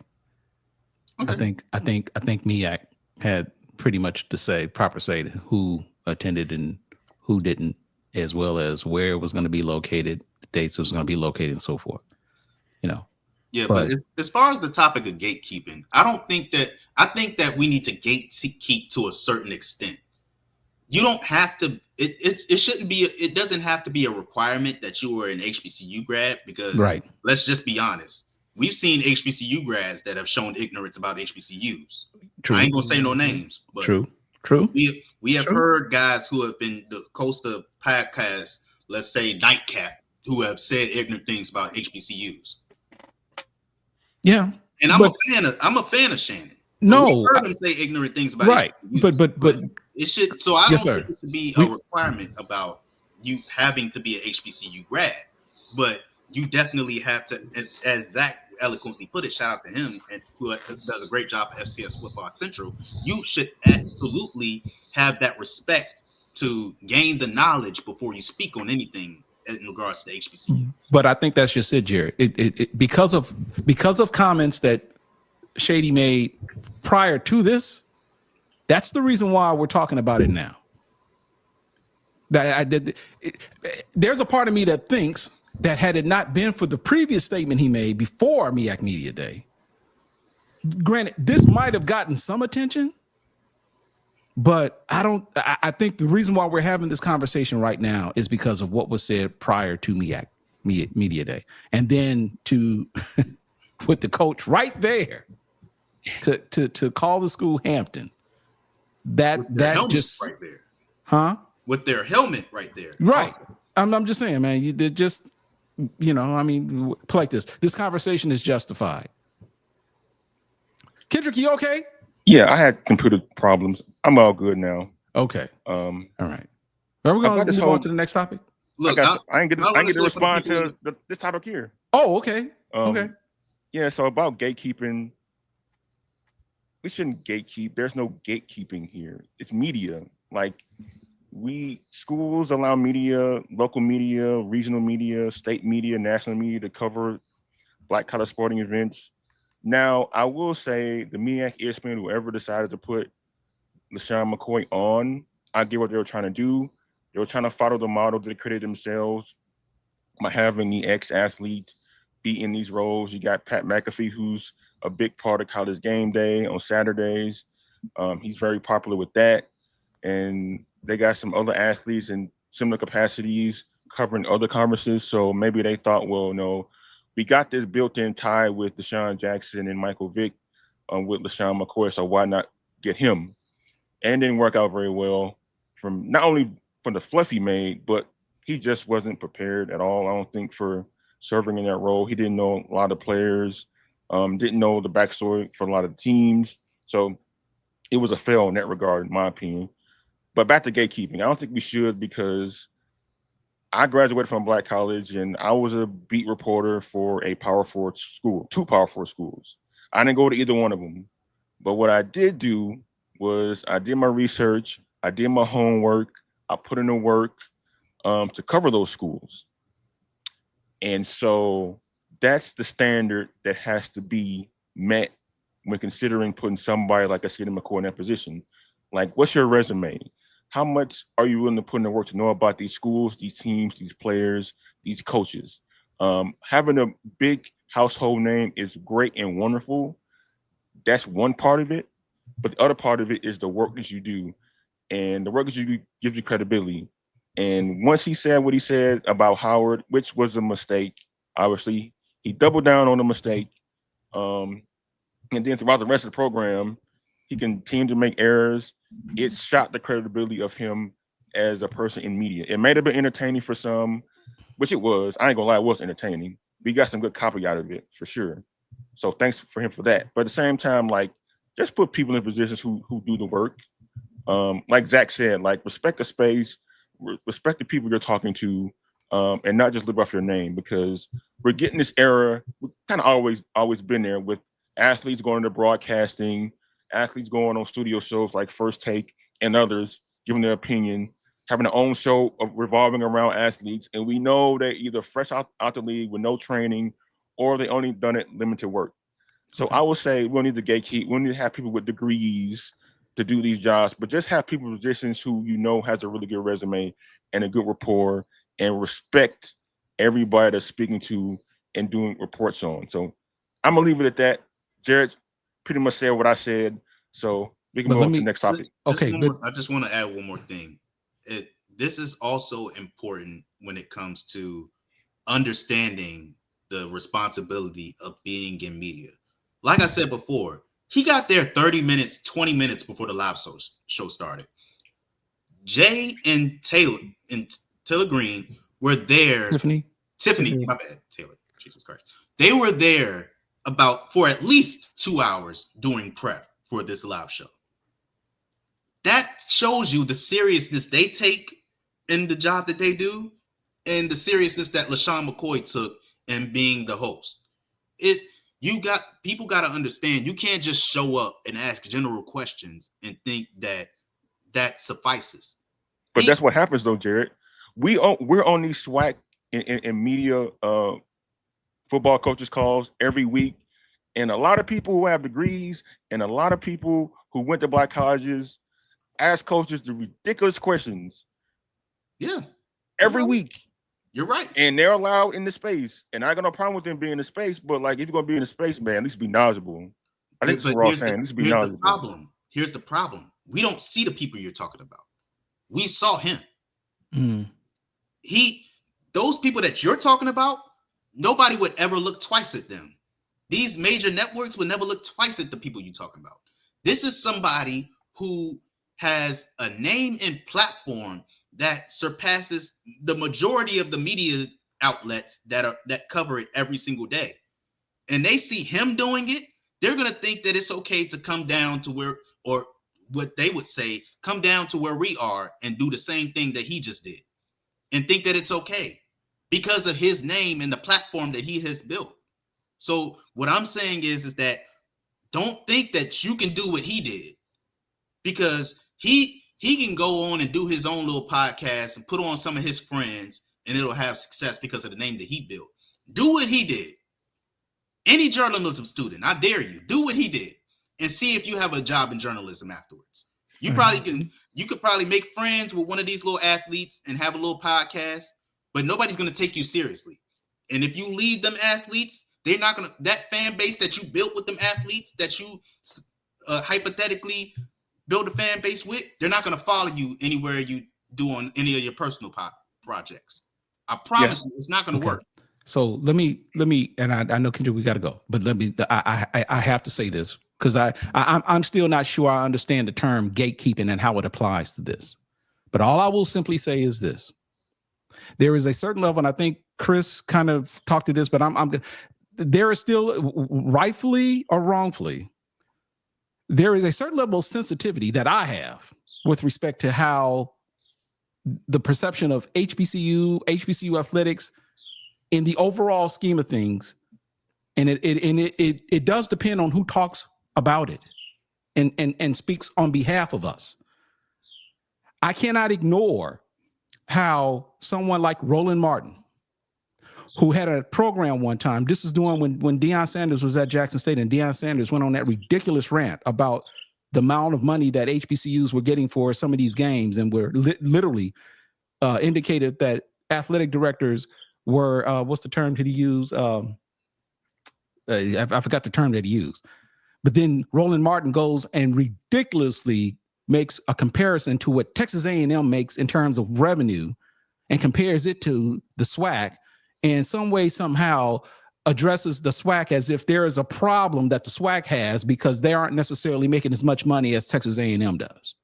Okay. I think MEAC had pretty much proper say to who attended and who didn't, as well as where it was going to be located, the dates it was going to be located, and so forth. You know. Yeah, but as far as the topic of gatekeeping, I think that we need to gatekeep to a certain extent. You don't have to. It shouldn't be. It doesn't have to be a requirement that you were an HBCU grad, because let's just be honest. We've seen HBCU grads that have shown ignorance about HBCUs. True. I ain't gonna say no names, but true. We have heard guys who have been the Costa podcast, let's say Nightcap, who have said ignorant things about HBCUs. Yeah, and I'm a fan of Shannon. No, we heard him say ignorant things about HBCUs, but it should. So I don't think it should be a requirement about you having to be an HBCU grad, but you definitely have to, as Zach eloquently put it, shout out to him, and who does a great job at FCS Football Central. You should absolutely have that respect to gain the knowledge before you speak on anything in regards to HBCU. But I think that's just it, Jarrett. It because of comments that Shady made prior to this, that's the reason why we're talking about it now. There's a part of me that thinks that had it not been for the previous statement he made before MEAC Media Day, granted, this might have gotten some attention, but I think the reason why we're having this conversation right now is because of what was said prior to MEAC Media Day. And then with the coach right there to call the school Hampton, that just right there. Huh? With their helmet right there. Right. Awesome. I'm just saying, man, you did just, I mean, like this conversation is justified. Kendrick, you okay? Yeah, I had computer problems. I'm all good now. Okay. All right. Are we going to move on to the next topic? Look, I get to respond to this topic here. Oh, okay. Okay. Yeah, so about gatekeeping, we shouldn't gatekeep. There's no gatekeeping here. It's media. Like, schools allow media, local media, regional media, state media, national media to cover black collar sporting events. Now, I will say the MEAC, ESPN, whoever decided to put LeSean McCoy on, I get what they were trying to do. They were trying to follow the model they created themselves by having the ex-athlete be in these roles. You got Pat McAfee, who's a big part of College Game Day on Saturdays. He's very popular with that. And they got some other athletes in similar capacities covering other conferences. So maybe they thought, well, no, we got this built-in tie with Deshaun Jackson and Michael Vick with LeSean McCoy, so why not get him? And it didn't work out very well from not only from the fluff he made, but he just wasn't prepared at all, I don't think, for serving in that role. He didn't know a lot of players, didn't know the backstory for a lot of teams. So it was a fail in that regard, in my opinion. But back to gatekeeping, I don't think we should, because I graduated from Black college, and I was a beat reporter for a Power 4 school, 2 Power 4 schools. I didn't go to either one of them, but what I did do was I did my research, I did my homework, I put in the work to cover those schools. And so that's the standard that has to be met when considering putting somebody like LeSean McCoy in that position. Like, what's your resume? How much are you willing to put in the work to know about these schools, these teams, these players, these coaches? Having a big household name is great and wonderful. That's one part of it. But the other part of it is the work that you do. And the work that you do gives you credibility. And once he said what he said about Howard, which was a mistake, obviously, he doubled down on the mistake. And then throughout the rest of the program, he continued to make errors. It shot the credibility of him as a person in media. It may have been entertaining for some, which it was. I ain't gonna lie, it was entertaining. We got some good copy out of it for sure. So thanks for him for that. But at the same time, like, just put people in positions who do the work. Like Zach said, like, respect the space, respect the people you're talking to, and not just live off your name, because we're getting this era. We've kind of always been there with athletes going into broadcasting, athletes going on studio shows like First Take and others, giving their opinion, having their own show of revolving around athletes. And we know they're either fresh out the league with no training, or they only done it limited work. So I would say we don't need to gatekeep. We don't need to have people with degrees to do these jobs, but just have people in positions who you know has a really good resume and a good rapport, and respect everybody that's speaking to and doing reports on. So I'm gonna leave it at that. Jarrett pretty much said what I said, so we can move on to the next topic. I just want to add one more thing. This is also important when it comes to understanding the responsibility of being in media. Like I said before, he got there 30 minutes, 20 minutes before the live show started. Jay and Taylor Green were there. Tiffany, my bad, Taylor. Jesus Christ. They were there for at least 2 hours doing prep for this live show. That shows you the seriousness they take in the job that they do, and the seriousness that LeSean McCoy took in being the host. People got to understand, you can't just show up and ask general questions and think that suffices. But that's what happens though, Jarrett. We're on these SWAC in media football coaches calls every week, and a lot of people who have degrees and a lot of people who went to Black colleges ask coaches the ridiculous questions. Yeah, every week. You're right. And they're allowed in the space. And I got no problem with them being in the space, but like, if you're gonna be in the space, man, at least be knowledgeable. I think that's what we're all saying. At least be knowledgeable. Here's the problem. We don't see the people you're talking about. We saw him. Those people that you're talking about, nobody would ever look twice at them. These major networks would never look twice at the people you're talking about. This is somebody who has a name and platform that surpasses the majority of the media outlets that cover it every single day. And they see him doing it, they're going to think that it's okay to come down to where, or what they would say, come down to where we are and do the same thing that he just did, and think that it's okay because of his name and the platform that he has built. So what I'm saying is that don't think that you can do what he did, because he can go on and do his own little podcast and put on some of his friends, and it'll have success because of the name that he built. Do what he did. Any journalism student, I dare you, do what he did and see if you have a job in journalism afterwards. You could probably make friends with one of these little athletes and have a little podcast, but nobody's going to take you seriously. And if you leave them athletes, they're not going to, that fan base that you built with them athletes that you hypothetically build a fan base with, they're not going to follow you anywhere you do on any of your personal projects. I promise you, it's not going to work. So let me, and I know, Kendrick, we got to go, but I have to say this, because I'm still not sure I understand the term gatekeeping and how it applies to this. But all I will simply say is this: there is a certain level, and I think Chris kind of talked to this, but there is still, rightfully or wrongfully, there is a certain level of sensitivity that I have with respect to how the perception of HBCU athletics in the overall scheme of things. And it does depend on who talks about it and speaks on behalf of us. I cannot ignore how someone like Roland Martin, who had a program one time, this is doing when Deion Sanders was at Jackson State, and Deion Sanders went on that ridiculous rant about the amount of money that HBCUs were getting for some of these games, and were literally indicated that athletic directors were, what's the term that he used? I forgot the term that he used. But then Roland Martin goes and ridiculously makes a comparison to what Texas A&M makes in terms of revenue and compares it to the SWAC, and some way, somehow addresses the SWAC as if there is a problem that the SWAC has because they aren't necessarily making as much money as Texas A&M does.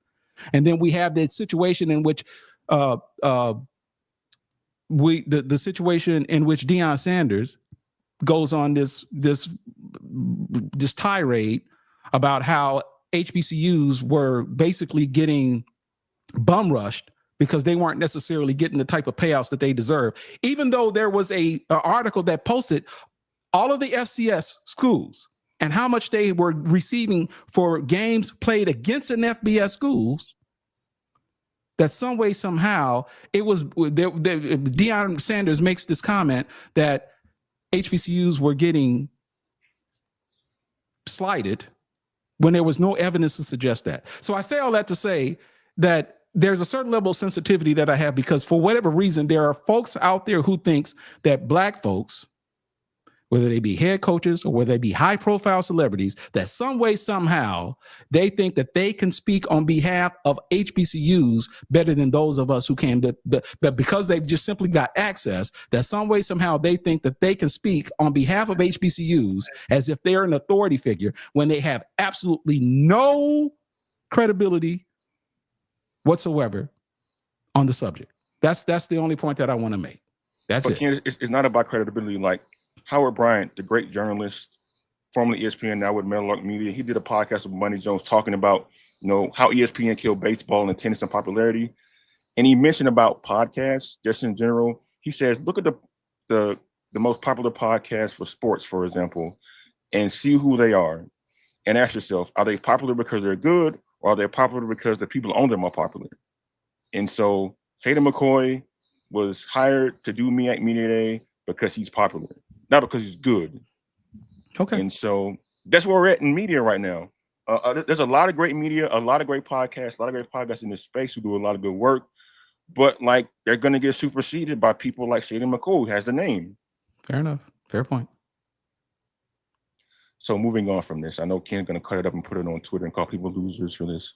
And then we have the situation in which the situation in which Deion Sanders goes on this tirade about how HBCUs were basically getting bum rushed because they weren't necessarily getting the type of payouts that they deserve, even though there was an article that posted all of the FCS schools and how much they were receiving for games played against an FBS schools. That some way, somehow, it was Deion Sanders makes this comment that HBCUs were getting slighted when there was no evidence to suggest that. So I say all that to say that there's a certain level of sensitivity that I have, because for whatever reason, there are folks out there who thinks that Black folks, whether they be head coaches or whether they be high profile celebrities, that some way, somehow, they think that they can speak on behalf of HBCUs better than those of us who came that because they've just simply got access, that some way, somehow they think that they can speak on behalf of HBCUs as if they're an authority figure when they have absolutely no credibility whatsoever on the subject. That's the only point that I want to make. That's it. Ken, it's not about credibility. Like Howard Bryant, the great journalist, formerly ESPN, now with MEAC Media, he did a podcast with Money Jones talking about, how ESPN killed baseball and tennis and popularity. And he mentioned about podcasts just in general. He says, look at the most popular podcasts for sports, for example, and see who they are, and ask yourself, are they popular because they're good, or are they popular because the people on them are popular? And so Shady McCoy was hired to do MEAC Media Day because he's popular, not because he's good. Okay. And so that's where we're at in media right now. There's a lot of great media, a lot of great podcasts, in this space who do a lot of good work, but like they're going to get superseded by people like Shady McCoy, who has the name. Fair enough. Fair point. So moving on from this, I know Ken's going to cut it up and put it on Twitter and call people losers for this.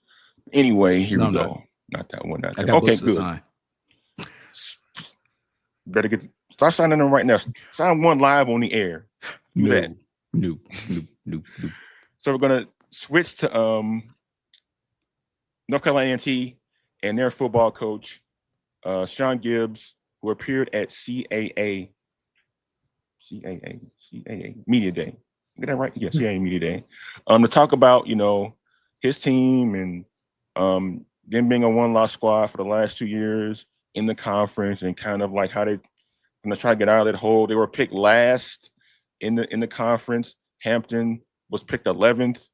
Anyway, here we go. Not that one. Not that. Okay, good. Better start signing them right now. Sign one live on the air. No. So we're going to switch to North Carolina A&T and their football coach, Shawn Gibbs, who appeared at CAA Media Day. Get that right? Yeah, CAA Media Day. To talk about, his team and them being a one-loss squad for the last 2 years in the conference, and kind of like how they're going to try to get out of that hole. They were picked last in the conference. Hampton was picked 11th.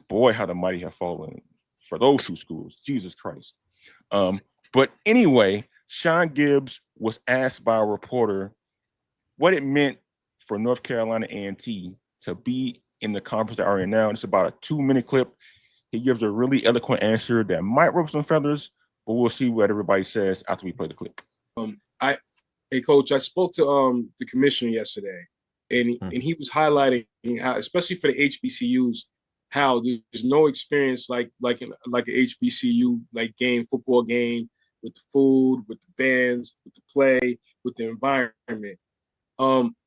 Boy, how the mighty have fallen for those two schools. Jesus Christ. But anyway, Shawn Gibbs was asked by a reporter what it meant for North Carolina A&T to be in the conference they are in now. It's about a 2-minute clip. He gives a really eloquent answer that might ruffle some feathers, but we'll see what everybody says after we play the clip. Hey, Coach, I spoke to the commissioner yesterday, and he was highlighting how, especially for the HBCUs, how there's no experience like an HBCU football game, with the food, with the bands, with the play, with the environment.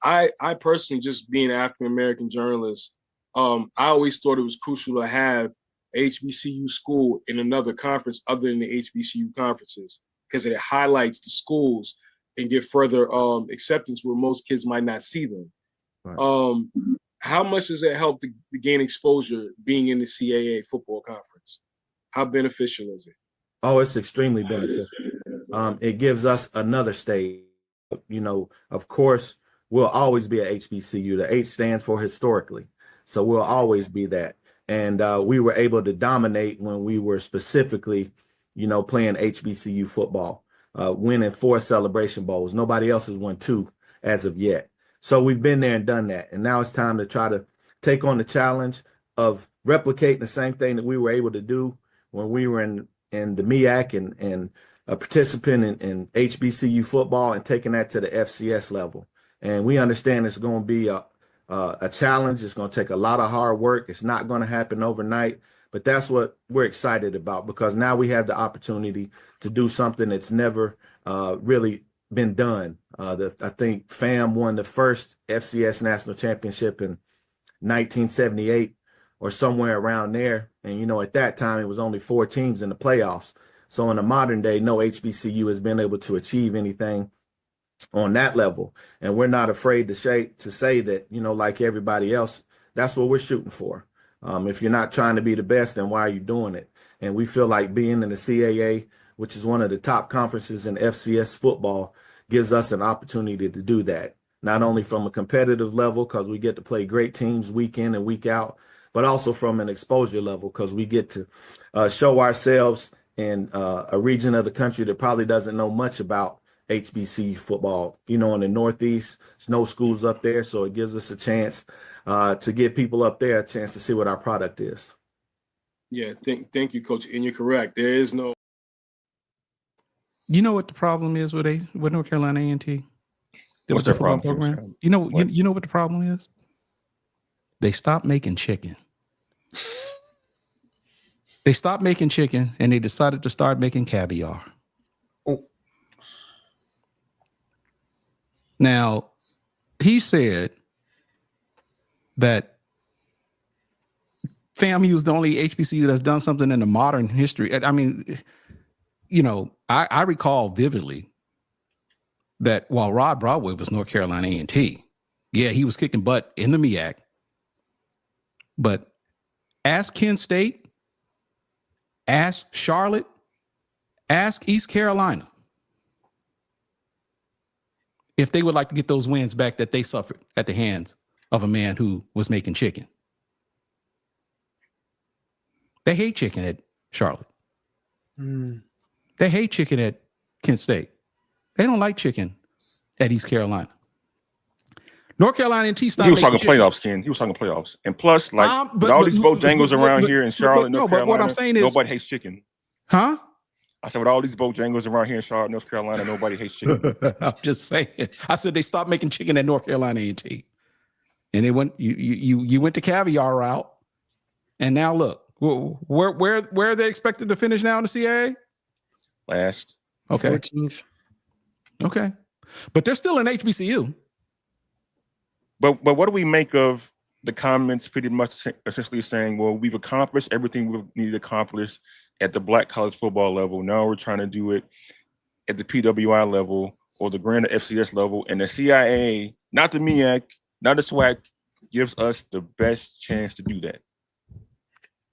I personally, just being an African American journalist, I always thought it was crucial to have HBCU school in another conference other than the HBCU conferences, because it highlights the schools and get further acceptance where most kids might not see them. Right. How much does it help to gain exposure being in the CAA football conference? How beneficial is it? Oh, it's extremely beneficial. it gives us another stage. You know, of course, we'll always be a HBCU. The H stands for historically. So we'll always be that. And we were able to dominate when we were specifically, you know, playing HBCU football, winning 4 Celebration Bowls. Nobody else has won 2 as of yet. So we've been there and done that. And now it's time to try to take on the challenge of replicating the same thing that we were able to do when we were in the MEAC and a participant in HBCU football and taking that to the FCS level. And we understand it's going to be a challenge. It's going to take a lot of hard work. It's not going to happen overnight, but that's what we're excited about, because now we have the opportunity to do something that's never really been done. I think FAM won the first FCS national championship in 1978 or somewhere around there. And, you know, at that time, it was only 4 teams in the playoffs. So in the modern day, no HBCU has been able to achieve anything on that level. And we're not afraid to say that, you know, like everybody else, that's what we're shooting for. If you're not trying to be the best, then why are you doing it? And we feel like being in the CAA, which is one of the top conferences in FCS football, gives us an opportunity to do that. Not only from a competitive level, because we get to play great teams week in and week out, but also from an exposure level, because we get to show ourselves in a region of the country that probably doesn't know much about HBCU football. You know, in the Northeast, there's no schools up there, so it gives us a chance to give people up there a chance to see what our product is. Yeah, thank you, Coach. And you're correct. There is no. You know what the problem is with North Carolina A&T? What's their problem? You know what the problem is? They stopped making chicken. They stopped making chicken and they decided to start making caviar. Oh. Now, he said that FAMU is the only HBCU that's done something in the modern history. I mean, you know, I recall vividly that while Rod Broadway was North Carolina A&T, yeah, he was kicking butt in the MEAC. But ask Kent State, ask Charlotte, ask East Carolina if they would like to get those wins back that they suffered at the hands of a man who was making chicken. They hate chicken at Charlotte. They hate chicken at Kent State. They don't like chicken at East Carolina. North Carolina and T stopped. He was talking chicken. playoffs, Ken. He was talking playoffs. And plus, like, with all these Bojangles around here in Charlotte, North Carolina, what I'm saying is, nobody hates chicken. Huh? I said, with all these Bojangles around here in Charlotte, North Carolina, nobody hates chicken. I'm just saying. I said they stopped making chicken at North Carolina A&T, and they went. You went the caviar route, and now look, where are they expected to finish now in the CAA? Last. Okay. 14th. Okay, but they're still an HBCU. But what do we make of the comments pretty much essentially saying, well, we've accomplished everything we need to accomplish at the Black college football level. Now we're trying to do it at the PWI level or the Grand FCS level. And the CIA, not the MEAC, not the SWAC, gives us the best chance to do that.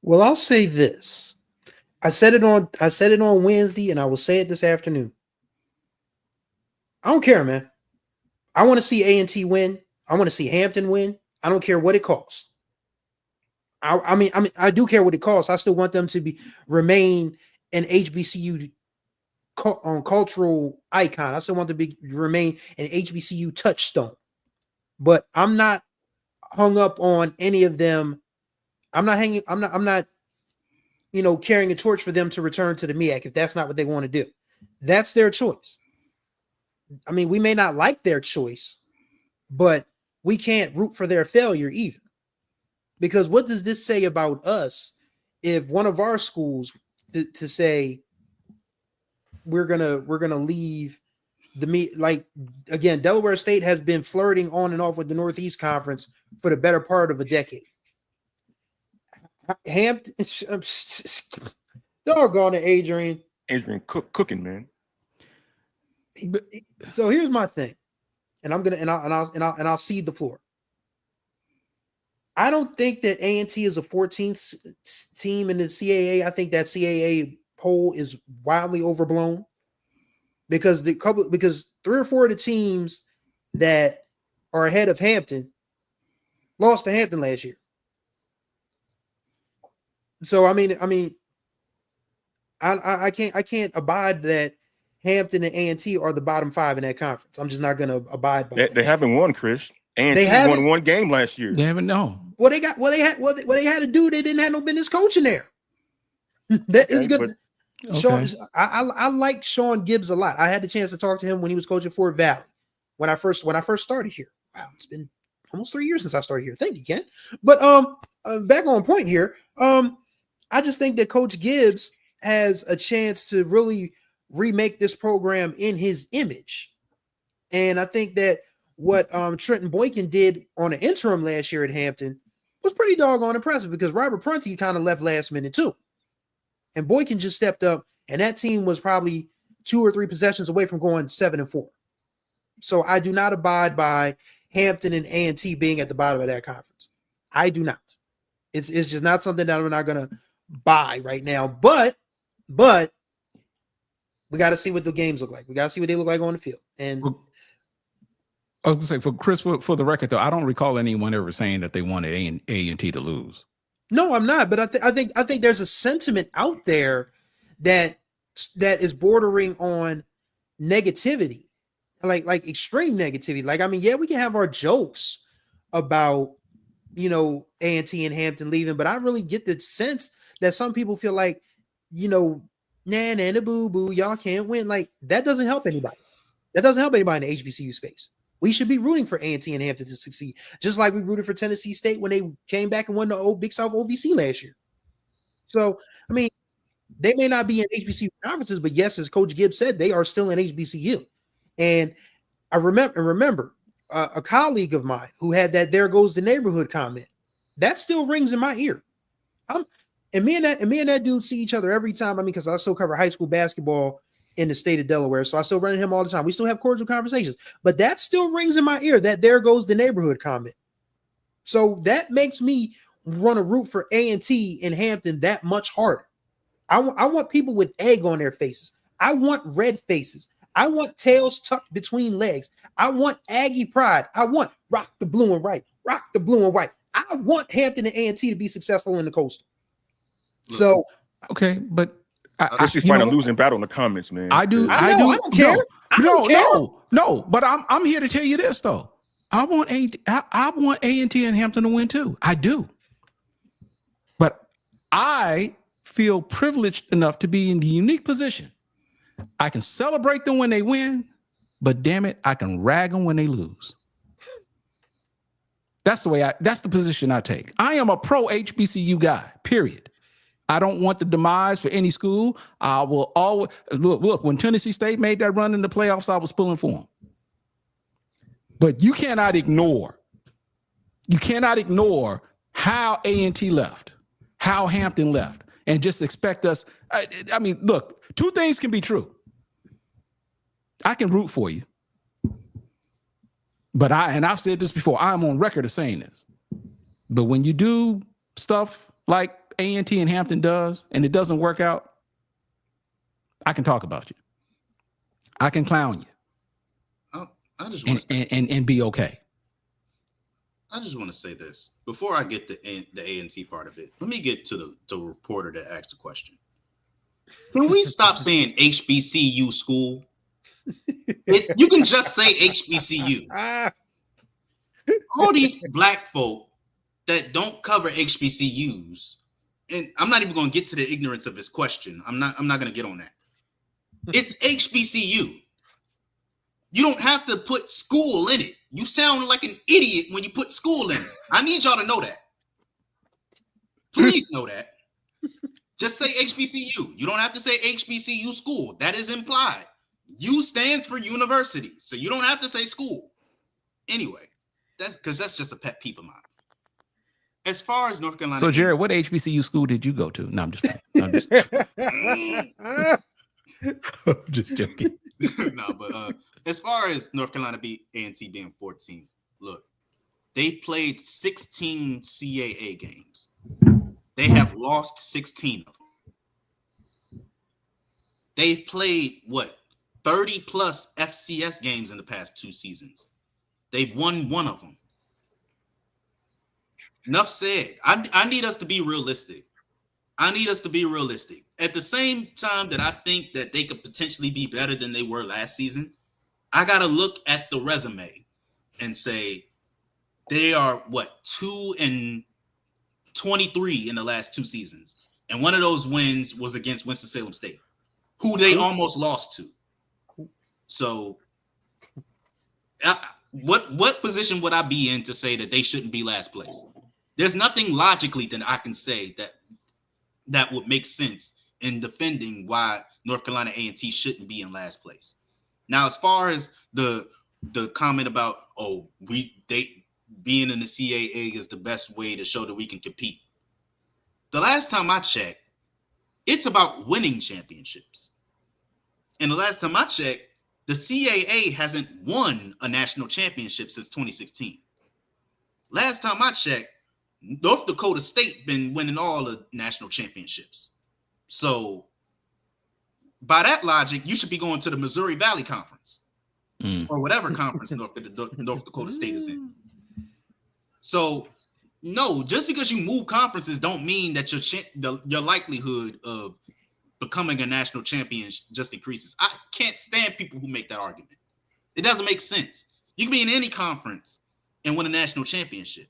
Well, I'll say this. I said it on Wednesday, and I will say it this afternoon. I don't care, man. I want to see A&T win. I want to see Hampton win. I don't care what it costs. I mean, I do care what it costs. I still want them to remain an HBCU cultural icon. I still want them to remain an HBCU touchstone. But I'm not hung up on any of them. I'm not, you know, carrying a torch for them to return to the MEAC if that's not what they want to do. That's their choice. I mean, we may not like their choice, but we can't root for their failure either. Because what does this say about us if one of our schools to say we're gonna leave the like again, Delaware State has been flirting on and off with the Northeast Conference for the better part of a decade. Hampton, doggone it, Adrian. Adrian cooking, man. So here's my thing, and I'm gonna and I'll cede the floor. I don't think that A&T is a 14th team in the CAA. I think that CAA poll is wildly overblown. because three or four of the teams that are ahead of Hampton lost to Hampton last year. So I can't abide that Hampton and A&T are the bottom 5 in that conference. I'm just not going to abide by that. They haven't won, Chris. A&T won one game last year. They haven't known. Well, they had to do. They didn't have no business coaching there. That is good. Okay. Shawn, I like Shawn Gibbs a lot. I had the chance to talk to him when he was coaching Fort Valley when I first started here. Wow, it's been almost 3 years since I started here. Thank you, Ken. But back on point here. I just think that Coach Gibbs has a chance to really remake this program in his image. And I think that what Trenton Boykin did on an interim last year at Hampton was pretty doggone impressive, because Robert Prunty kind of left last minute too. And Boykin just stepped up, and that team was probably 2 or 3 possessions away from going 7-4. So I do not abide by Hampton and A&T being at the bottom of that conference. I do not. It's just not something that I'm not going to buy right now. But we got to see what the games look like. We got to see what they look like on the field. And I was going to say, for Chris, for the record, though, I don't recall anyone ever saying that they wanted A&T to lose. No, I'm not. But I think there's a sentiment out there that is bordering on negativity, like extreme negativity. Like, I mean, yeah, we can have our jokes about, A&T and Hampton leaving, but I really get the sense that some people feel like, nah, the boo-boo, y'all can't win. Like, that doesn't help anybody. That doesn't help anybody in the HBCU space. We should be rooting for A&T and Hampton to succeed, just like we rooted for Tennessee State when they came back and won the old Big South OVC last year. So, I mean, they may not be in HBCU conferences, but yes, as Coach Gibbs said, they are still in HBCU. And I remember a colleague of mine who had that "there goes the neighborhood" comment. That still rings in my ear. And me and that dude see each other every time. I mean, because I still cover high school basketball in the state of Delaware, so I still run into him all the time. We still have cordial conversations, but that still rings in my ear, that "there goes the neighborhood" comment. So that makes me want to root for A&T in Hampton that much harder. I want people with egg on their faces. I want red faces. I want tails tucked between legs. I want Aggie pride. I want rock the blue and white. Rock the blue and white. I want Hampton and A&T to be successful in the Coastal. So okay, but I should find a losing battle in the comments, man. I do. I don't care. No. But I'm here to tell you this though. I want A&T and Hampton to win too. I do. But I feel privileged enough to be in the unique position. I can celebrate them when they win, but damn it, I can rag them when they lose. That's the position I take. I am a pro HBCU guy, period. I don't want the demise for any school. I will always look, when Tennessee State made that run in the playoffs, I was pulling for them. But you cannot ignore how A&T left, how Hampton left, and just expect us. I mean, look, 2 things can be true. I can root for you, but I've said this before, I'm on record of saying this. But when you do stuff like A&T and Hampton does, and it doesn't work out, I can talk about you. I can clown you. I just want to and be okay. I just want to say this before I get the A&T part of it. Let me get to the reporter that asked the question. Can we stop saying HBCU school? You can just say HBCU. All these black folk that don't cover HBCUs, and I'm not even going to get to the ignorance of his question. I'm not going to get on that. It's HBCU. You don't have to put school in it. You sound like an idiot when you put school in it. I need y'all to know that. Please know that. Just say HBCU. You don't have to say HBCU school. That is implied. U stands for university, so you don't have to say school. Anyway, that's just a pet peeve of mine. As far as North Carolina, so Jarrett, what HBCU school did you go to? No, I'm just I'm just joking. No, but as far as North Carolina A&T being 14, look, they played 16 CAA games. They have lost 16 of them. They've played 30 plus FCS games in the past 2 seasons. They've won one of them. Enough said. I need us to be realistic. At the same time that I think that they could potentially be better than they were last season, I got to look at the resume and say they are 2-23 in the last 2 seasons. And one of those wins was against Winston-Salem State, who they almost lost to. So what position would I be in to say that they shouldn't be last place? There's nothing logically that I can say that would make sense in defending why North Carolina A&T shouldn't be in last place. Now, as far as the comment about, being in the CAA is the best way to show that we can compete. The last time I checked, it's about winning championships. And the last time I checked, the CAA hasn't won a national championship since 2016. Last time I checked, North Dakota State been winning all the national championships. So by that logic, you should be going to the Missouri Valley Conference or whatever conference North Dakota State is in. So no, just because you move conferences don't mean that your likelihood of becoming a national champion just increases. I can't stand people who make that argument. It doesn't make sense. You can be in any conference and win a national championship.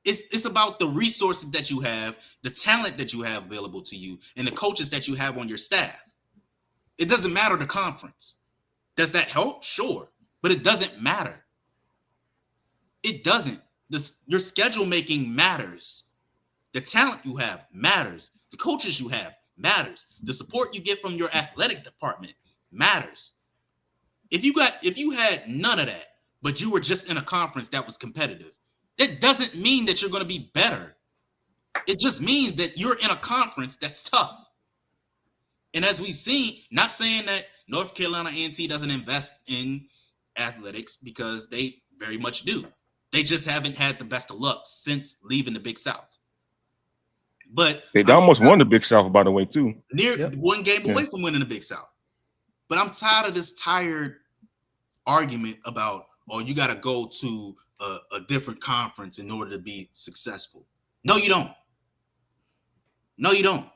It's about the resources that you have, the talent that you have available to you, and the coaches that you have on your staff. It doesn't matter the conference. Does that help? Sure. But it doesn't matter. It doesn't. Your schedule making matters. The talent you have matters. The coaches you have matters. The support you get from your athletic department matters. If you had none of that, but you were just in a conference that was competitive, that doesn't mean that you're going to be better. It just means that you're in a conference that's tough. And as we've seen, not saying that North Carolina A&T doesn't invest in athletics, because they very much do. They just haven't had the best of luck since leaving the Big South. But they almost won the Big South, by the way, too. One game away from winning the Big South. But I'm tired of this argument about, you got to go to a different conference in order to be successful. No, you don't. No, you don't.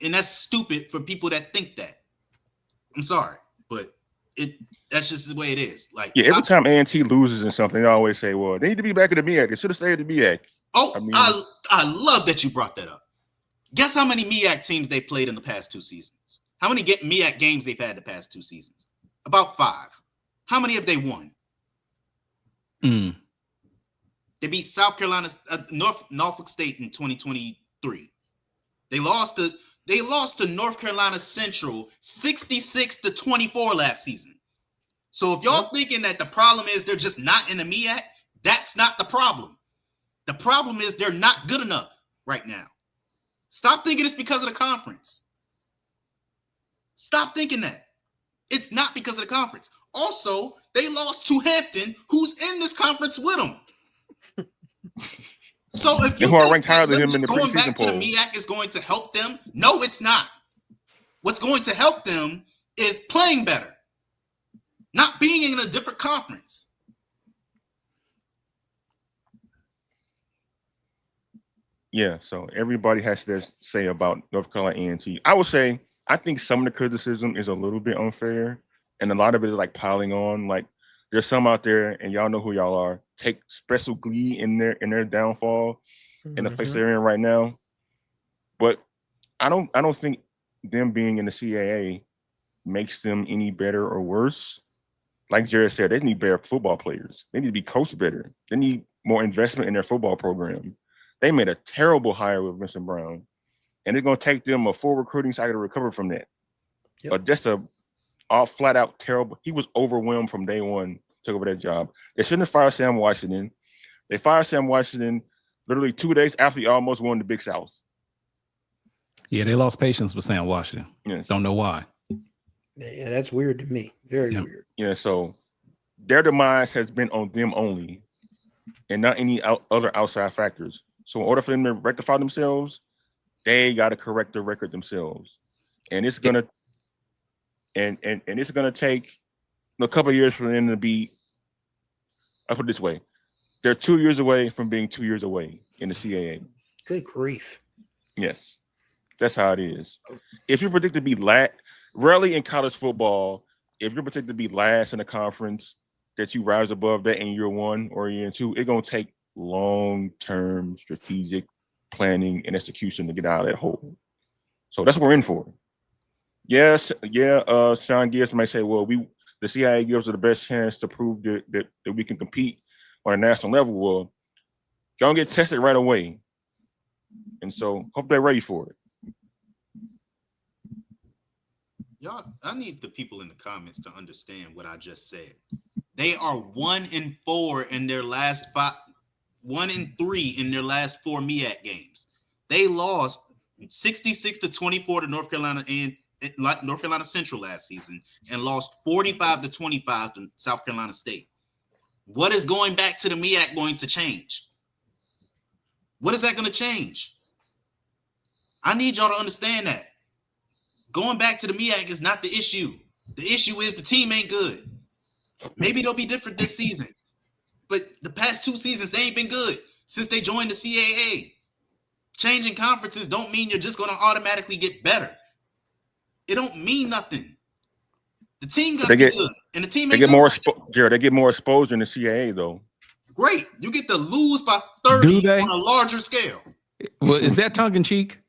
And that's stupid for people that think that. I'm sorry, but that's just the way it is. Like, every time A&T loses in something, they always say, well, they need to be back in the MEAC. They should have stayed at the MEAC. I love that you brought that up. Guess how many MEAC teams they played in the past 2 seasons? How many MEAC games they've had the past 2 seasons? About 5. How many have they won? They beat South Carolina, Norfolk State in 2023. They lost to North Carolina Central 66-24 last season. So if y'all thinking that the problem is they're just not in the MEAC, that's not the problem. The problem is they're not good enough right now. Stop thinking it's because of the conference. Stop thinking that. It's not because of the conference. Also, they lost to Hampton, who's in this conference with them. So if you who are ranked higher than him in the going back preseason to the poll, MEAC is going to help them, no, it's not. What's going to help them is playing better, not being in a different conference. Yeah, so everybody has their say about North Carolina A&T. I would say I think some of the criticism is a little bit unfair, and a lot of it is like piling on. Like, there's some out there, and y'all know who y'all are, take special glee in their downfall in the place they're in right now. But I don't think them being in the CAA makes them any better or worse. Like Jarrett said, they need better football players. They need to be coached better. They need more investment in their football program. They made a terrible hire with Vincent Brown, and it's going to take them a full recruiting cycle to recover from that. Just a all flat out terrible. He was overwhelmed from day one, took over that job. They shouldn't have fired Sam Washington. They fired Sam Washington literally 2 days after he almost won the Big South. Yeah, they lost patience with Sam Washington. Yes. Don't know why. Yeah, that's weird to me. Very weird. Yeah, so their demise has been on them only and not any other outside factors. So in order for them to rectify themselves, they got to correct the record themselves. And it's going to and it's going to take a couple of years for them to be. I'll put it this way: they're 2 years away from being 2 years away in the CAA. Good grief! Yes, that's how it is. If you're predicted to be rarely in college football, if you're predicted to be last in the conference, that you rise above that in year 1 or year 2, it's going to take long-term strategic planning and execution to get out of that hole. So that's what we're in for. Yes, Shawn Gibbs might say, well, the CIA gives us the best chance to prove that we can compete on a national level. Well, y'all get tested right away. And so hope they're ready for it. Y'all, I need the people in the comments to understand what I just said. They are 1-4 in their last 5, 1-3 in their last 4 MEAC games. They lost 66-24 to North Carolina and North Carolina Central last season, and lost 45-25 to South Carolina State. What is going back to the MEAC going to change? What is that going to change? I need y'all to understand that. Going back to the MEAC is not the issue. The issue is the team ain't good. Maybe they'll be different this season, but the past 2 seasons, they ain't been good since they joined the CAA. Changing conferences don't mean you're just going to automatically get better. It don't mean nothing. The team got to be good, and the team ain't good. Jared, they get more exposure in the CAA, though. Great. You get to lose by 30 on a larger scale. Well, is that tongue in cheek?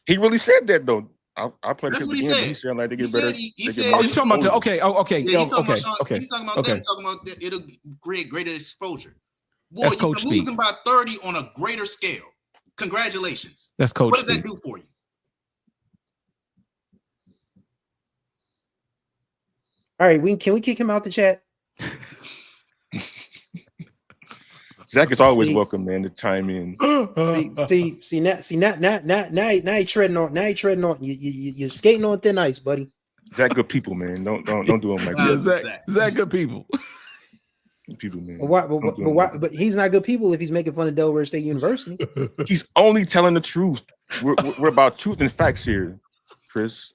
He really said that, though. I played. That's what he said. He said like they get better. He said Oh, he's talking about okay. Yeah, he's talking about He's talking about them. Talking about that it'll create greater exposure. Boy, That's you're coach losing speak. by 30 on a greater scale. Congratulations. That's coach. What does that do for you? All right, can we kick him out the chat? Zach is always welcome, man, to chime in. See now you treading on you're skating on thin ice, buddy. Zach, good people, man. Don't do him like that. Zach, good people. People, man. But he's not good people if he's making fun of Delaware State University. He's only telling the truth. We're about truth and facts here, Chris.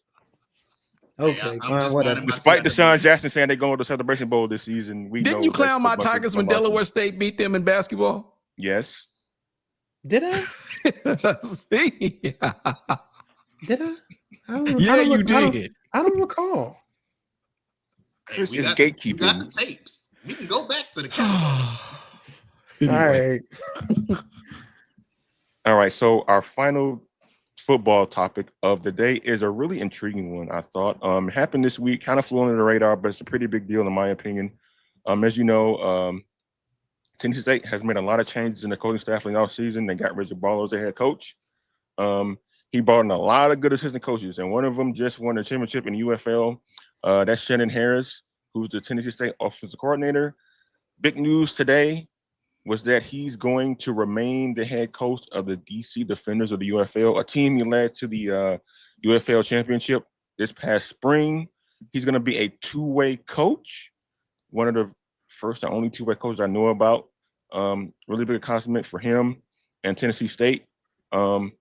Okay, whatever. Despite Deshaun Jackson saying they're going to the Celebration Bowl this season, didn't you clown my Tigers when Delaware State beat them in basketball? Yes. Did I? See? Did I? You did. I don't recall. Hey, we got gatekeeping. We got the tapes. We can go back to the Anyway. All right. So our final football topic of the day is a really intriguing one, I thought. It happened this week, kind of flew under the radar, but it's a pretty big deal in my opinion. As you know, Tennessee State has made a lot of changes in the coaching staff in the offseason. They got Richard Barlow as their head coach. He brought in a lot of good assistant coaches, and one of them just won the championship in the UFL. That's Shannon Harris, who's the Tennessee State offensive coordinator. Big news today was that he's going to remain the head coach of the DC Defenders of the UFL, a team he led to the UFL championship this past spring. He's going to be a two-way coach, one of the first and only two-way coaches I know about. Really big accomplishment for him and Tennessee State. So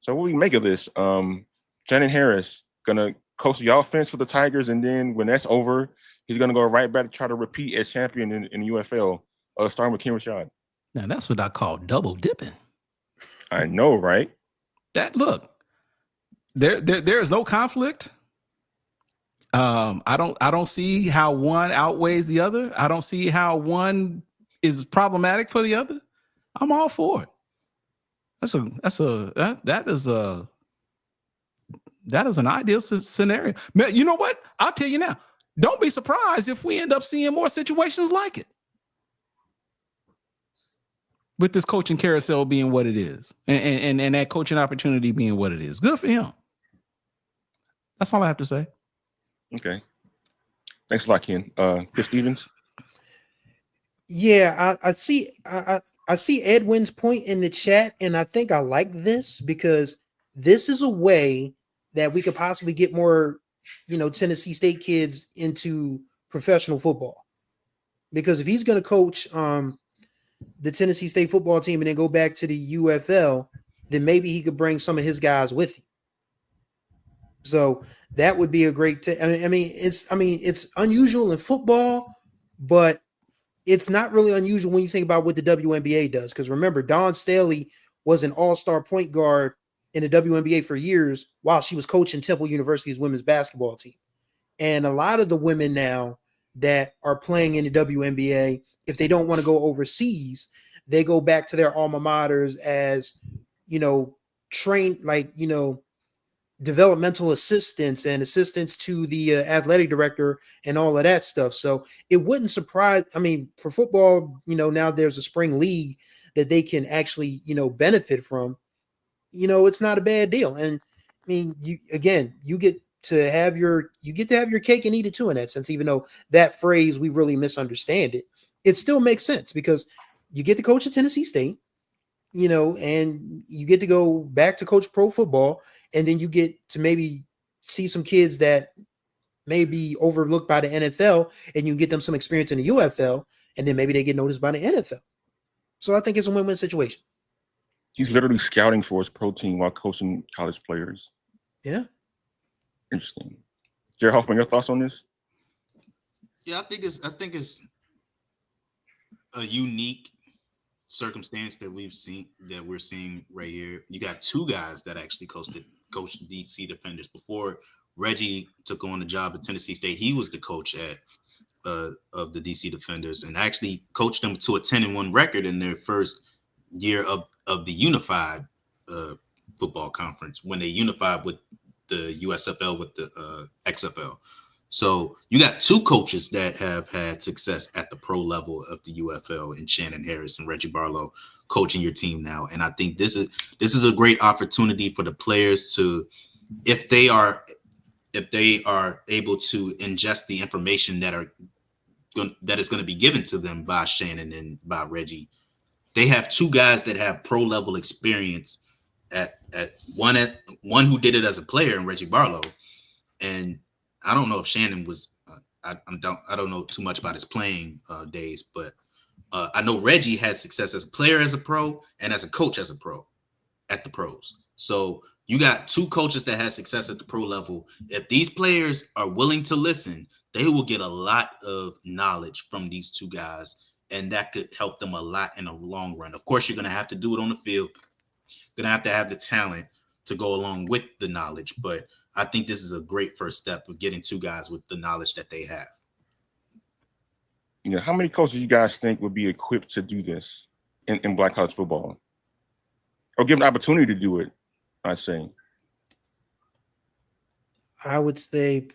what do we make of this? Shannon Harris going to coach the offense for the Tigers, and then when that's over, he's going to go right back to try to repeat as champion in the UFL, starting with Kenn Rashad. Now that's what I call double dipping. I know, right? Look, there is no conflict. I don't see how one outweighs the other. I don't see how one is problematic for the other. I'm all for it. That is an ideal scenario. You know what? I'll tell you now. Don't be surprised if we end up seeing more situations like it, with this coaching carousel being what it is, and that coaching opportunity being what it is. Good for him. That's all I have to say. Okay. Thanks a lot, Ken. Chris Stevens. Yeah, I see Edwin's point in the chat, and I think I like this because this is a way that we could possibly get more, Tennessee State kids into professional football. Because if he's going to coach the Tennessee State football team and then go back to the UFL, then maybe he could bring some of his guys with him. So that would be a great. It's unusual in football, but it's not really unusual when you think about what the WNBA does. Because remember, Dawn Staley was an all-star point guard in the WNBA for years while she was coaching Temple University's women's basketball team. And a lot of the women now that are playing in the WNBA, if they don't want to go overseas, they go back to their alma maters as, trained, developmental assistants and assistants to the athletic director and all of that stuff. So it wouldn't surprise. I mean, for football, now there's a spring league that they can actually, benefit from. It's not a bad deal. And I mean, you get to have your cake and eat it too in that sense, even though that phrase, we really misunderstand it. It still makes sense because you get to coach at Tennessee State, and you get to go back to coach pro football. And then you get to maybe see some kids that may be overlooked by the NFL, and you get them some experience in the UFL, and then maybe they get noticed by the NFL. So I think it's a win-win situation. He's literally scouting for his pro team while coaching college players. Yeah. Interesting. Jarrett Hoffman, your thoughts on this? Yeah, I think it's a unique circumstance that we're seeing right here. You got two guys that actually coached DC Defenders before Reggie took on the job at Tennessee State. He was the coach of the DC Defenders and actually coached them to a 10-1 record in their first year of the unified football conference when they unified with the USFL with the XFL. So you got two coaches that have had success at the pro level of the UFL, and Shannon Harris and Reggie Barlow coaching your team now. And I think this is a great opportunity for the players to, if they are able to ingest the information that is going to be given to them by Shannon and by Reggie. They have two guys that have pro level experience at one who did it as a player, and Reggie Barlow. And I don't know if Shannon was. I don't know too much about his playing days, but I know Reggie had success as a player, as a pro, and as a coach as a pro at the pros. So you got two coaches that had success at the pro level. If these players are willing to listen, they will get a lot of knowledge from these two guys, and that could help them a lot in the long run. Of course, you're going to have to do it on the field. You're going to have the talent to go along with the knowledge, but I think this is a great first step of getting two guys with the knowledge that they have. How many coaches you guys think would be equipped to do this in Black college football, or given the opportunity to do it? I say. I would say,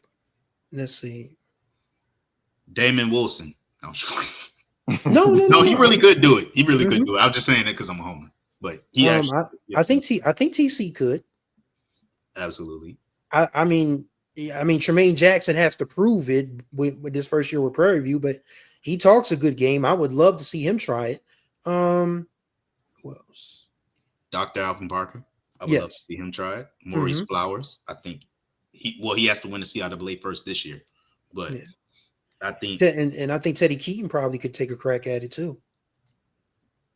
let's see, Damon Wilson. No, he really could do it. He really could do it. I'm just saying it because I'm a homer, but he actually. I think TC could. Absolutely. I mean, Tremaine Jackson has to prove it with this first year with Prairie View, but he talks a good game. I would love to see him try it. Who else? Dr. Alvin Parker. I would love to see him try it. Maurice Flowers. I think he has to win the CIAA first this year, but I think and I think Teddy Keaton probably could take a crack at it too.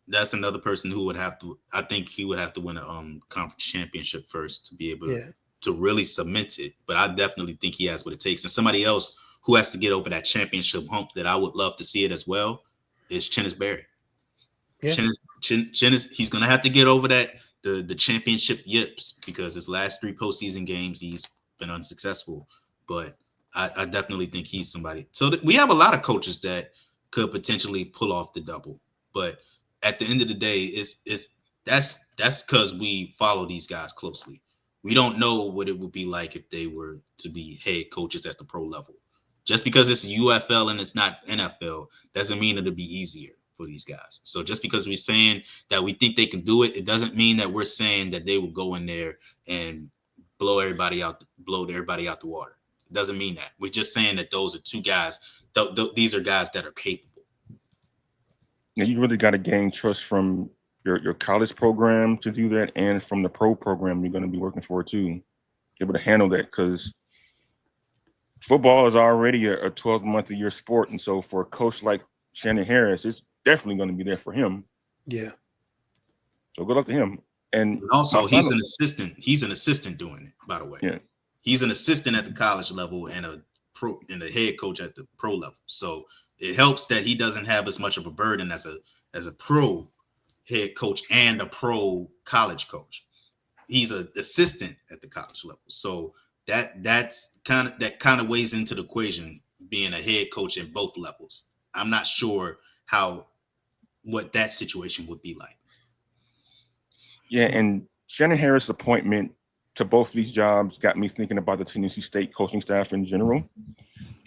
That's another person who would have to. I think he would have to win a conference championship first to be able to really cement it. But I definitely think he has what it takes. And somebody else who has to get over that championship hump that I would love to see it as well is Chennis Berry. Yeah. Chennis, he's gonna have to get over that the championship yips because his last 3 postseason games he's been unsuccessful. But I definitely think he's somebody. So we have a lot of coaches that could potentially pull off the double. But at the end of the day, that's because we follow these guys closely. We don't know what it would be like if they were to be head coaches at the pro level. Just because it's UFL and it's not NFL doesn't mean it'll be easier for these guys. So just because we're saying that we think they can do it, it doesn't mean that we're saying that they will go in there and blow everybody out the water. It doesn't mean that. We're just saying that those are two guys. These are guys that are capable. Yeah, you really got to gain trust from your college program to do that, and from the pro program you're going to be working for too, able to handle that, because football is already a 12-month-a-year sport, and so for a coach like Shannon Harris, it's definitely going to be there for him. Yeah. So good luck to him. And also, he's an assistant. He's an assistant doing it, by the way. Yeah. He's an assistant at the college level and a head coach at the pro level. So it helps that he doesn't have as much of a burden as a pro head coach and a pro college coach. He's an assistant at the college level. So that kind of weighs into the equation, being a head coach in both levels. I'm not sure what that situation would be like. Yeah, and Shannon Harris' appointment to both of these jobs got me thinking about the Tennessee State coaching staff in general.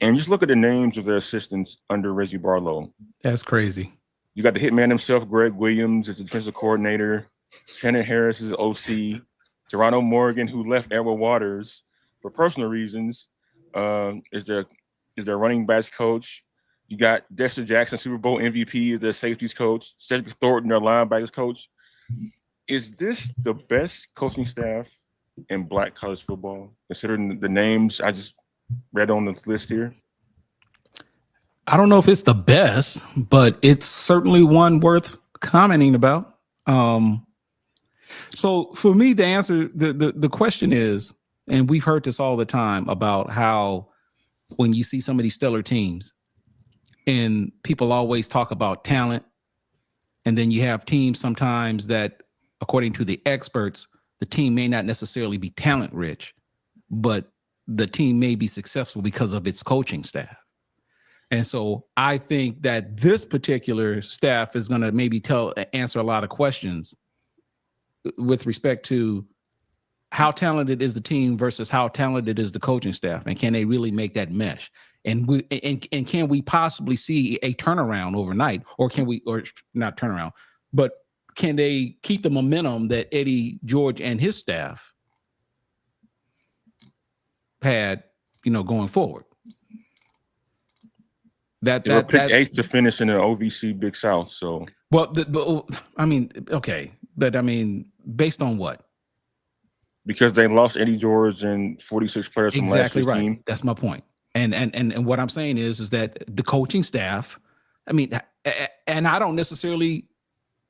And just look at the names of their assistants under Reggie Barlow. That's crazy. You got the hitman himself, Greg Williams, as the defensive coordinator. Shannon Harris is OC. Geronimo Morgan, who left Edward Waters for personal reasons, is their running backs coach. You got Dexter Jackson, Super Bowl MVP, is their safeties coach. Cedric Thornton, their linebackers coach. Is this the best coaching staff in Black college football, considering the names I just read on the list here? I don't know if it's the best, but it's certainly one worth commenting about. So for me, the answer, the question is, and we've heard this all the time about how when you see some of these stellar teams and people always talk about talent, and then you have teams sometimes that, according to the experts, the team may not necessarily be talent rich, but the team may be successful because of its coaching staff. And so I think that this particular staff is going to maybe answer a lot of questions with respect to how talented is the team versus how talented is the coaching staff, and can they really make that mesh? And can we possibly see a turnaround overnight, or not turnaround, but can they keep the momentum that Eddie George and his staff had, going forward? They were picked 8th to finish in the OVC Big South. So, based on what? Because they lost Eddie George and 46 players from last year's team. That's my point. And what I'm saying is that the coaching staff, and I don't necessarily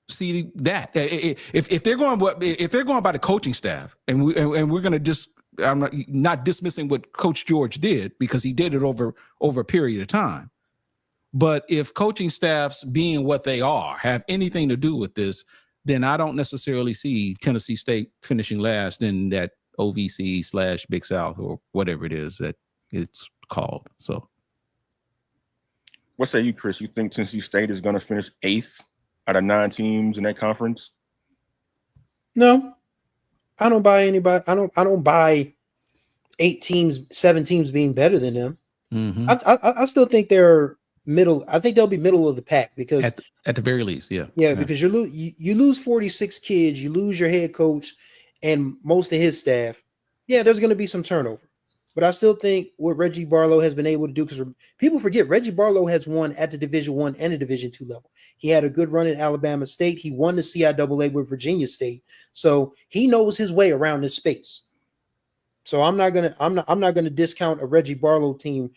see that if they're going by the coaching staff, and we're going to just, I'm not dismissing what Coach George did, because he did it over a period of time. But if coaching staffs, being what they are, have anything to do with this, then I don't necessarily see Tennessee State finishing last in that OVC / Big South, or whatever it is that it's called. So, what say you, Chris? You think Tennessee State is going to finish 8th out of 9 teams in that conference? No, I don't buy anybody. I don't buy 8 teams, 7 teams being better than them. Mm-hmm. I still think they're middle. I think they'll be middle of the pack, because at the very least, yeah. Because you lose 46 kids, you lose your head coach and most of his staff. Yeah, there's going to be some turnover, but I still think what Reggie Barlow has been able to do, because people forget Reggie Barlow has won at the Division I and the Division II level. He had a good run at Alabama State. He won the CIAA with Virginia State, so he knows his way around this space. So I'm not gonna discount a Reggie Barlow team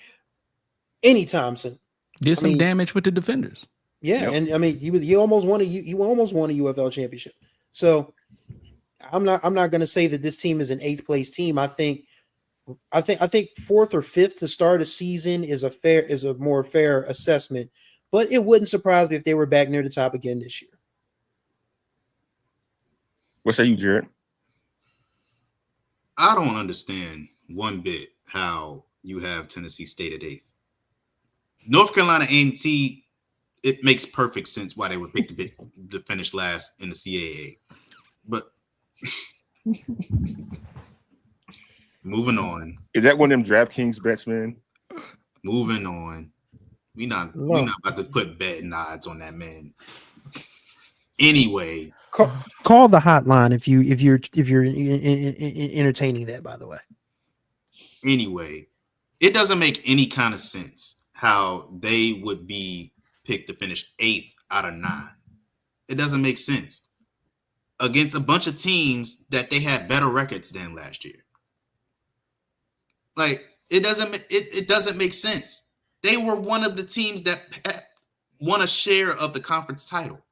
anytime soon. Did some damage with the defenders. Yeah, yep. And he almost won a UFL championship. So I'm not going to say that this team is an 8th place team. I think 4th or 5th to start a season is a more fair assessment. But it wouldn't surprise me if they were back near the top again this year. What say you, Jarrett? I don't understand one bit how you have Tennessee State at 8th. North Carolina A&T, it makes perfect sense why they were picked to finish last in the CAA. But moving on. Is that one of them DraftKings bets, man? Moving on. We're not about to put betting odds on that man. Anyway, call the hotline if you're entertaining that, by the way. Anyway, it doesn't make any kind of sense how they would be picked to finish 8th out of 9. It doesn't make sense against a bunch of teams that they had better records than last year. Like, it doesn't make sense. They were one of the teams that won a share of the conference title.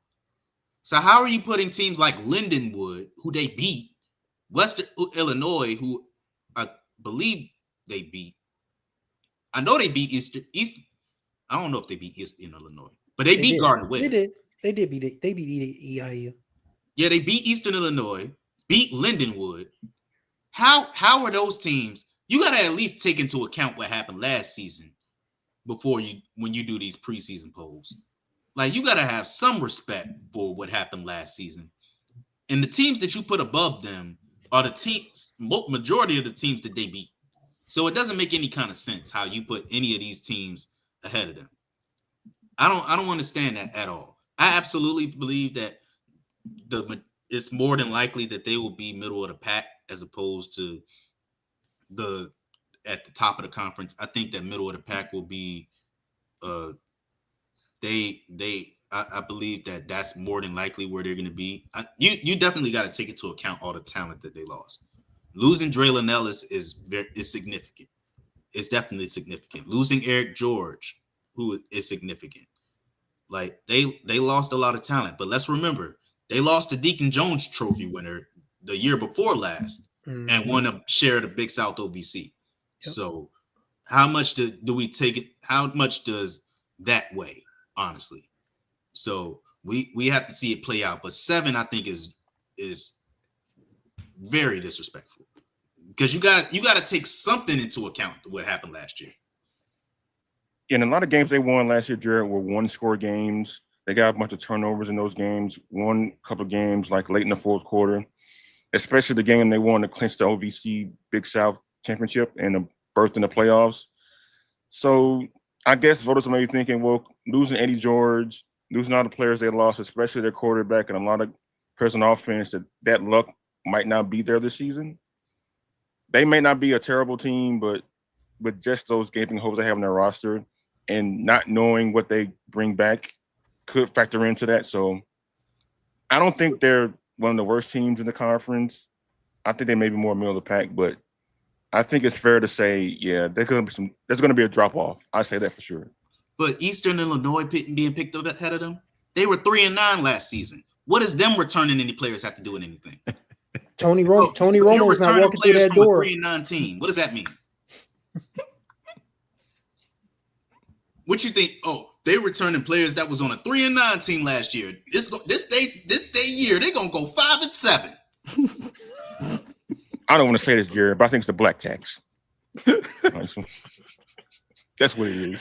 So how are you putting teams like Lindenwood, who they beat, Western Illinois, who believe they beat. I know they beat Eastern. I don't know if they beat Eastern Illinois, but they beat Gardner-Webb. They did beat EIU. Yeah, they beat Eastern Illinois, beat Lindenwood. How are those teams? You got to at least take into account what happened last season when you do these preseason polls. Like, you got to have some respect for what happened last season. And the teams that you put above them are the teams, majority of the teams that they beat. So it doesn't make any kind of sense how you put any of these teams ahead of them. I don't understand that at all. I absolutely believe that it's more than likely that they will be middle of the pack as opposed to at the top of the conference. I think that middle of the pack will be I believe that that's more than likely where they're going to be. You definitely got to take into account all the talent that they lost. Losing Draylon Ellis is significant. It's definitely significant. Losing Eric George, who is significant. Like, they lost a lot of talent, but let's remember they lost the Deacon Jones Trophy winner the year before last and won a share of the Big South OVC. Yep. So how much do we take it? How much does that weigh, honestly? So we have to see it play out. But 7, I think, is very disrespectful because you got to take something into account what happened last year. In a lot of games they won last year, Jarrett, were one-score games. They got a bunch of turnovers in those games. Won a couple of games like late in the fourth quarter, especially the game they won to clinch the OVC Big South Championship and a berth in the playoffs. So I guess voters may be thinking, well, losing Eddie George, losing all the players they lost, especially their quarterback and a lot of players on offense, that luck might not be there this season. They may not be a terrible team, but with just those gaping holes they have in their roster and not knowing what they bring back could factor into that. So I don't think they're one of the worst teams in the conference. I think they may be more middle of the pack, but I think it's fair to say, yeah, there's going to be a drop off. I say that for sure. But Eastern Illinois being picked up ahead of them, they were 3-9 last season. What does them returning any players have to do with anything? Tony Romo is not walking through that door. 3-9 team. What does that mean? What you think? Oh, they returning players that was on a 3-9 team last year. This year they're gonna go 5-7. I don't want to say this, Jared, but I think it's the black tax. That's what it is.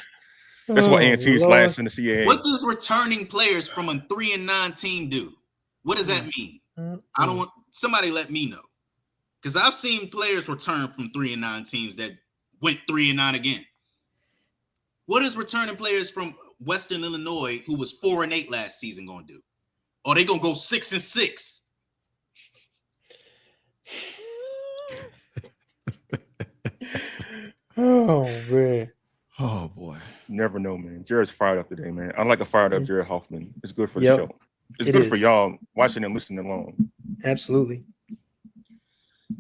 That's what A&T is last in the CAA. What does returning players from a 3-9 team do? What does that mean? I don't want somebody let me know, because I've seen players return from 3-9 teams that went 3-9 again. What is returning players from Western Illinois who was 4-8 last season going to do? Or they gonna go 6-6? Oh man. Oh boy. Never know, man. Jared's fired up today, man. I like a fired up Jared Hoffman. It's good for the show. It's good for y'all watching and listening along. Absolutely.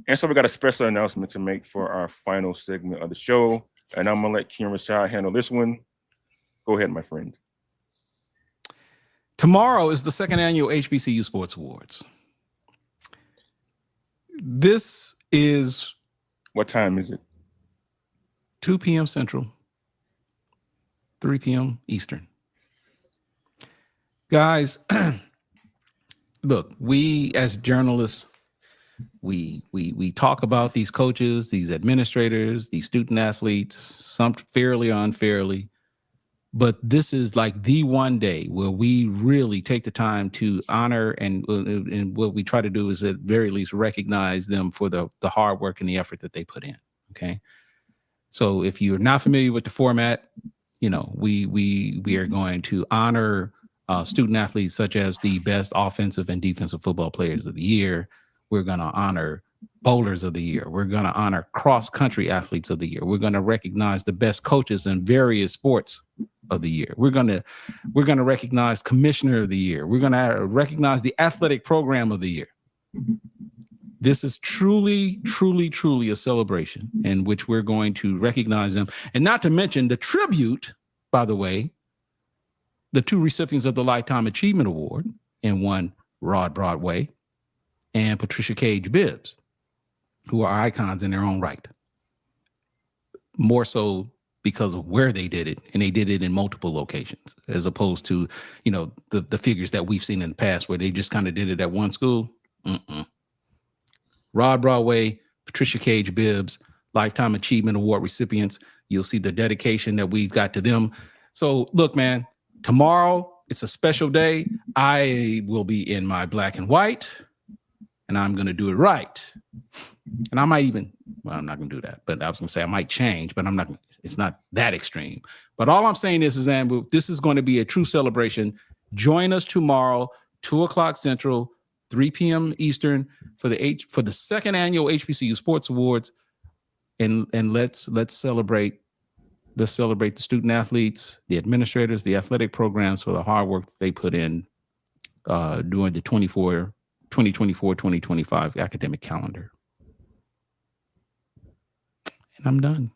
And so we got a special announcement to make for our final segment of the show. And I'm going to let Ken Rashad handle this one. Go ahead, my friend. Tomorrow is the second annual HBCU Sports Awards. This is... What time is it? 2 p.m. Central, 3 p.m. Eastern. Guys, look, we as journalists, we talk about these coaches, these administrators, these student athletes, some fairly or unfairly, but this is like the one day where we really take the time to honor and what we try to do is at very least recognize them for the hard work and the effort that they put in. Okay. So if you're not familiar with the format, you know, we are going to honor student athletes such as the best offensive and defensive football players of the year. We're going to honor bowlers of the year. We're going to honor cross-country athletes of the year. We're going to recognize the best coaches in various sports of the year. We're going to recognize commissioner of the year. We're going to recognize the athletic program of the year. This is truly, truly, truly a celebration in which we're going to recognize them. And not to mention the tribute, by the way, the 2 recipients of the Lifetime Achievement Award, and one Rod Broadway and Patricia Cage Bibbs, who are icons in their own right. more so because of where they did it, and they did it in multiple locations, as opposed to, you know, the figures that we've seen in the past where they just kind of did it at one school. Rod Broadway, Patricia Cage Bibbs, Lifetime Achievement Award recipients. You'll see the dedication that we've got to them. So look, man, tomorrow it's a special day. I will be in my black and white, and I'm going to do it right. And I might even, well, I'm not going to do that, but I was going to say I might change, but I'm not, it's not that extreme. But all I'm saying is Amber, this is going to be a true celebration. Join us tomorrow, 2:00 Central, 3 p.m. Eastern for the second annual HBCU Sports Awards. And let's celebrate. Let's celebrate the student athletes, the administrators, the athletic programs for the hard work that they put in during the 2024-2025 academic calendar. And I'm done.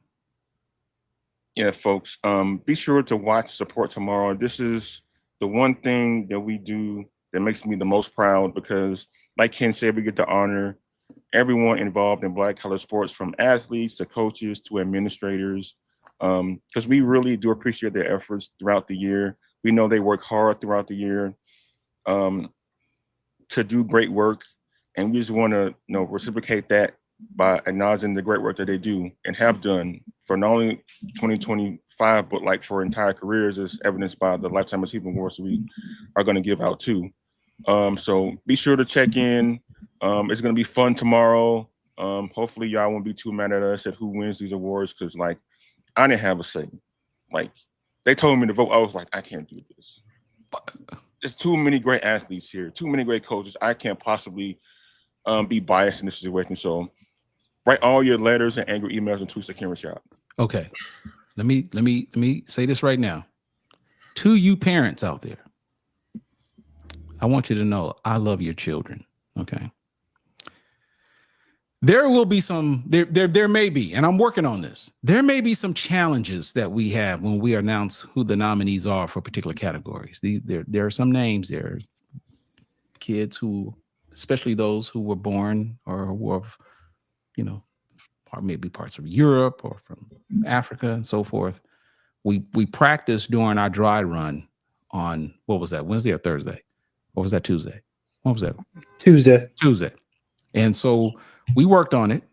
Yeah, folks, be sure to watch Support Tomorrow. This is the one thing that we do that makes me the most proud, because like Kenn said, we get to honor everyone involved in Black collar sports, from athletes to coaches to administrators, because we really do appreciate their efforts throughout the year. We know they work hard throughout the year to do great work, and we just want to, you know, reciprocate that by acknowledging the great work that they do and have done for not only 2025, but like for entire careers, as evidenced by the Lifetime Achievement Awards we are going to give out too. So be sure to check in. It's going to be fun tomorrow. Hopefully y'all won't be too mad at us at who wins these awards, because like I didn't have a say. Like they told me to vote. I was like, I can't do this. There's too many great athletes here, too many great coaches. I can't possibly be biased in this situation. So write all your letters and angry emails and tweets to Kenn Rashad. Okay. Let me say this right now. To you parents out there, I want you to know I love your children. Okay. There will be some, there may be, and I'm working on this. There may be some challenges that we have when we announce who the nominees are for particular categories. There are some names there. Kids who, especially those who were born or who have, you know, or maybe parts of Europe or from Africa and so forth. We practiced during our dry run on, what was that, Wednesday or Thursday? Or was that Tuesday? What was that? Tuesday. And so we worked on it.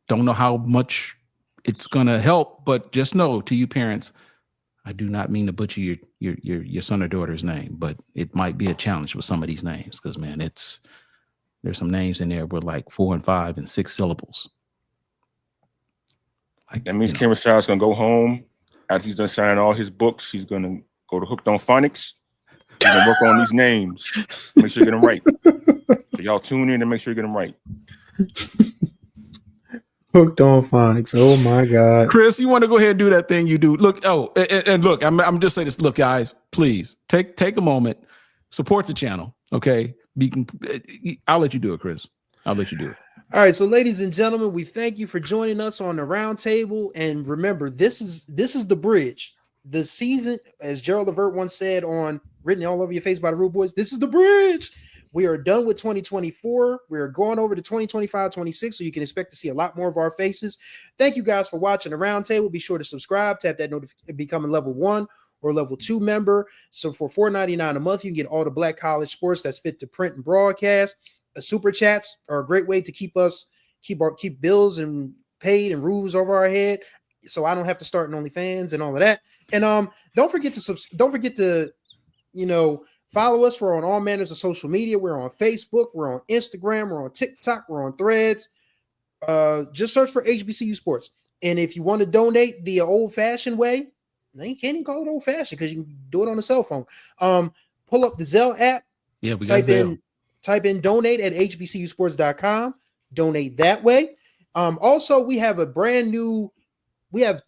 Don't know how much it's going to help, but just know, to you parents, I do not mean to butcher your son or daughter's name, but it might be a challenge with some of these names, because man, there's some names in there with like 4 and 5 and 6 syllables. Like, that means Kenn Rashad is going to go home after he's done signing all his books. He's going to go to Hooked on Phonics. He's going to work on these names. Make sure you get them right. So y'all tune in and make sure you get them right. Hooked on Phonics. Oh my God. Chris, you want to go ahead and do that thing you do? Look, and look, I'm just saying this. Look, guys, please take a moment, support the channel. Okay. I'll let you do it, Chris. I'll let you do it. All right, so ladies and gentlemen, we thank you for joining us on the round table. And remember, this is the bridge. The season, as Gerald Levert once said on Written All Over Your Face by the Rude Boys, this is the bridge. We are done with 2024. We're going over to 2025-26, so you can expect to see a lot more of our faces. Thank you guys for watching the round table. Be sure to subscribe, tap that notification, become a level 1 or level 2 member. So for $4.99 a month, you can get all the Black college sports that's fit to print and broadcast. Super chats are a great way to keep bills and paid and roofs over our head, so I don't have to start an OnlyFans and all of that. And don't forget to follow us. We're on all manners of social media. We're on Facebook, we're on Instagram, we're on TikTok, we're on Threads. Just search for HBCU Sports. And if you want to donate the old-fashioned way, now you can't even call it old-fashioned because you can do it on a cell phone. Pull up the Zelle app. Yeah, we got Zelle. Type in donate at hbcusports.com. Donate that way. Also, we have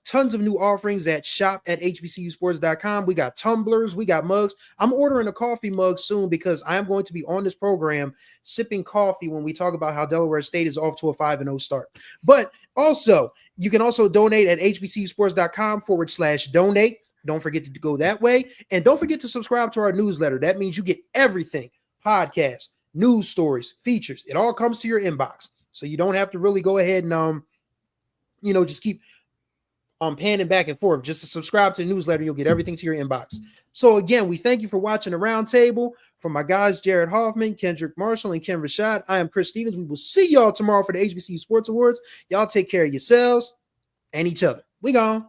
tons of new offerings at shop at hbcusports.com. We got tumblers, we got mugs. I'm ordering a coffee mug soon because I am going to be on this program sipping coffee when we talk about how Delaware State is off to a 5-0 start. But also, you can also donate at hbcusports.com/donate. Don't forget to go that way. And don't forget to subscribe to our newsletter. That means you get everything: podcasts, news stories, features. It all comes to your inbox. So you don't have to really go ahead and just keep panning back and forth. Just to subscribe to the newsletter, you'll get everything to your inbox. So again, we thank you for watching the roundtable. For my guys, Jarrett Hoffman, Kendrick Marshall, and Kenn Rashad, I am Chris Stevens. We will see y'all tomorrow for the HBCU Sports Awards. Y'all take care of yourselves and each other. We gone.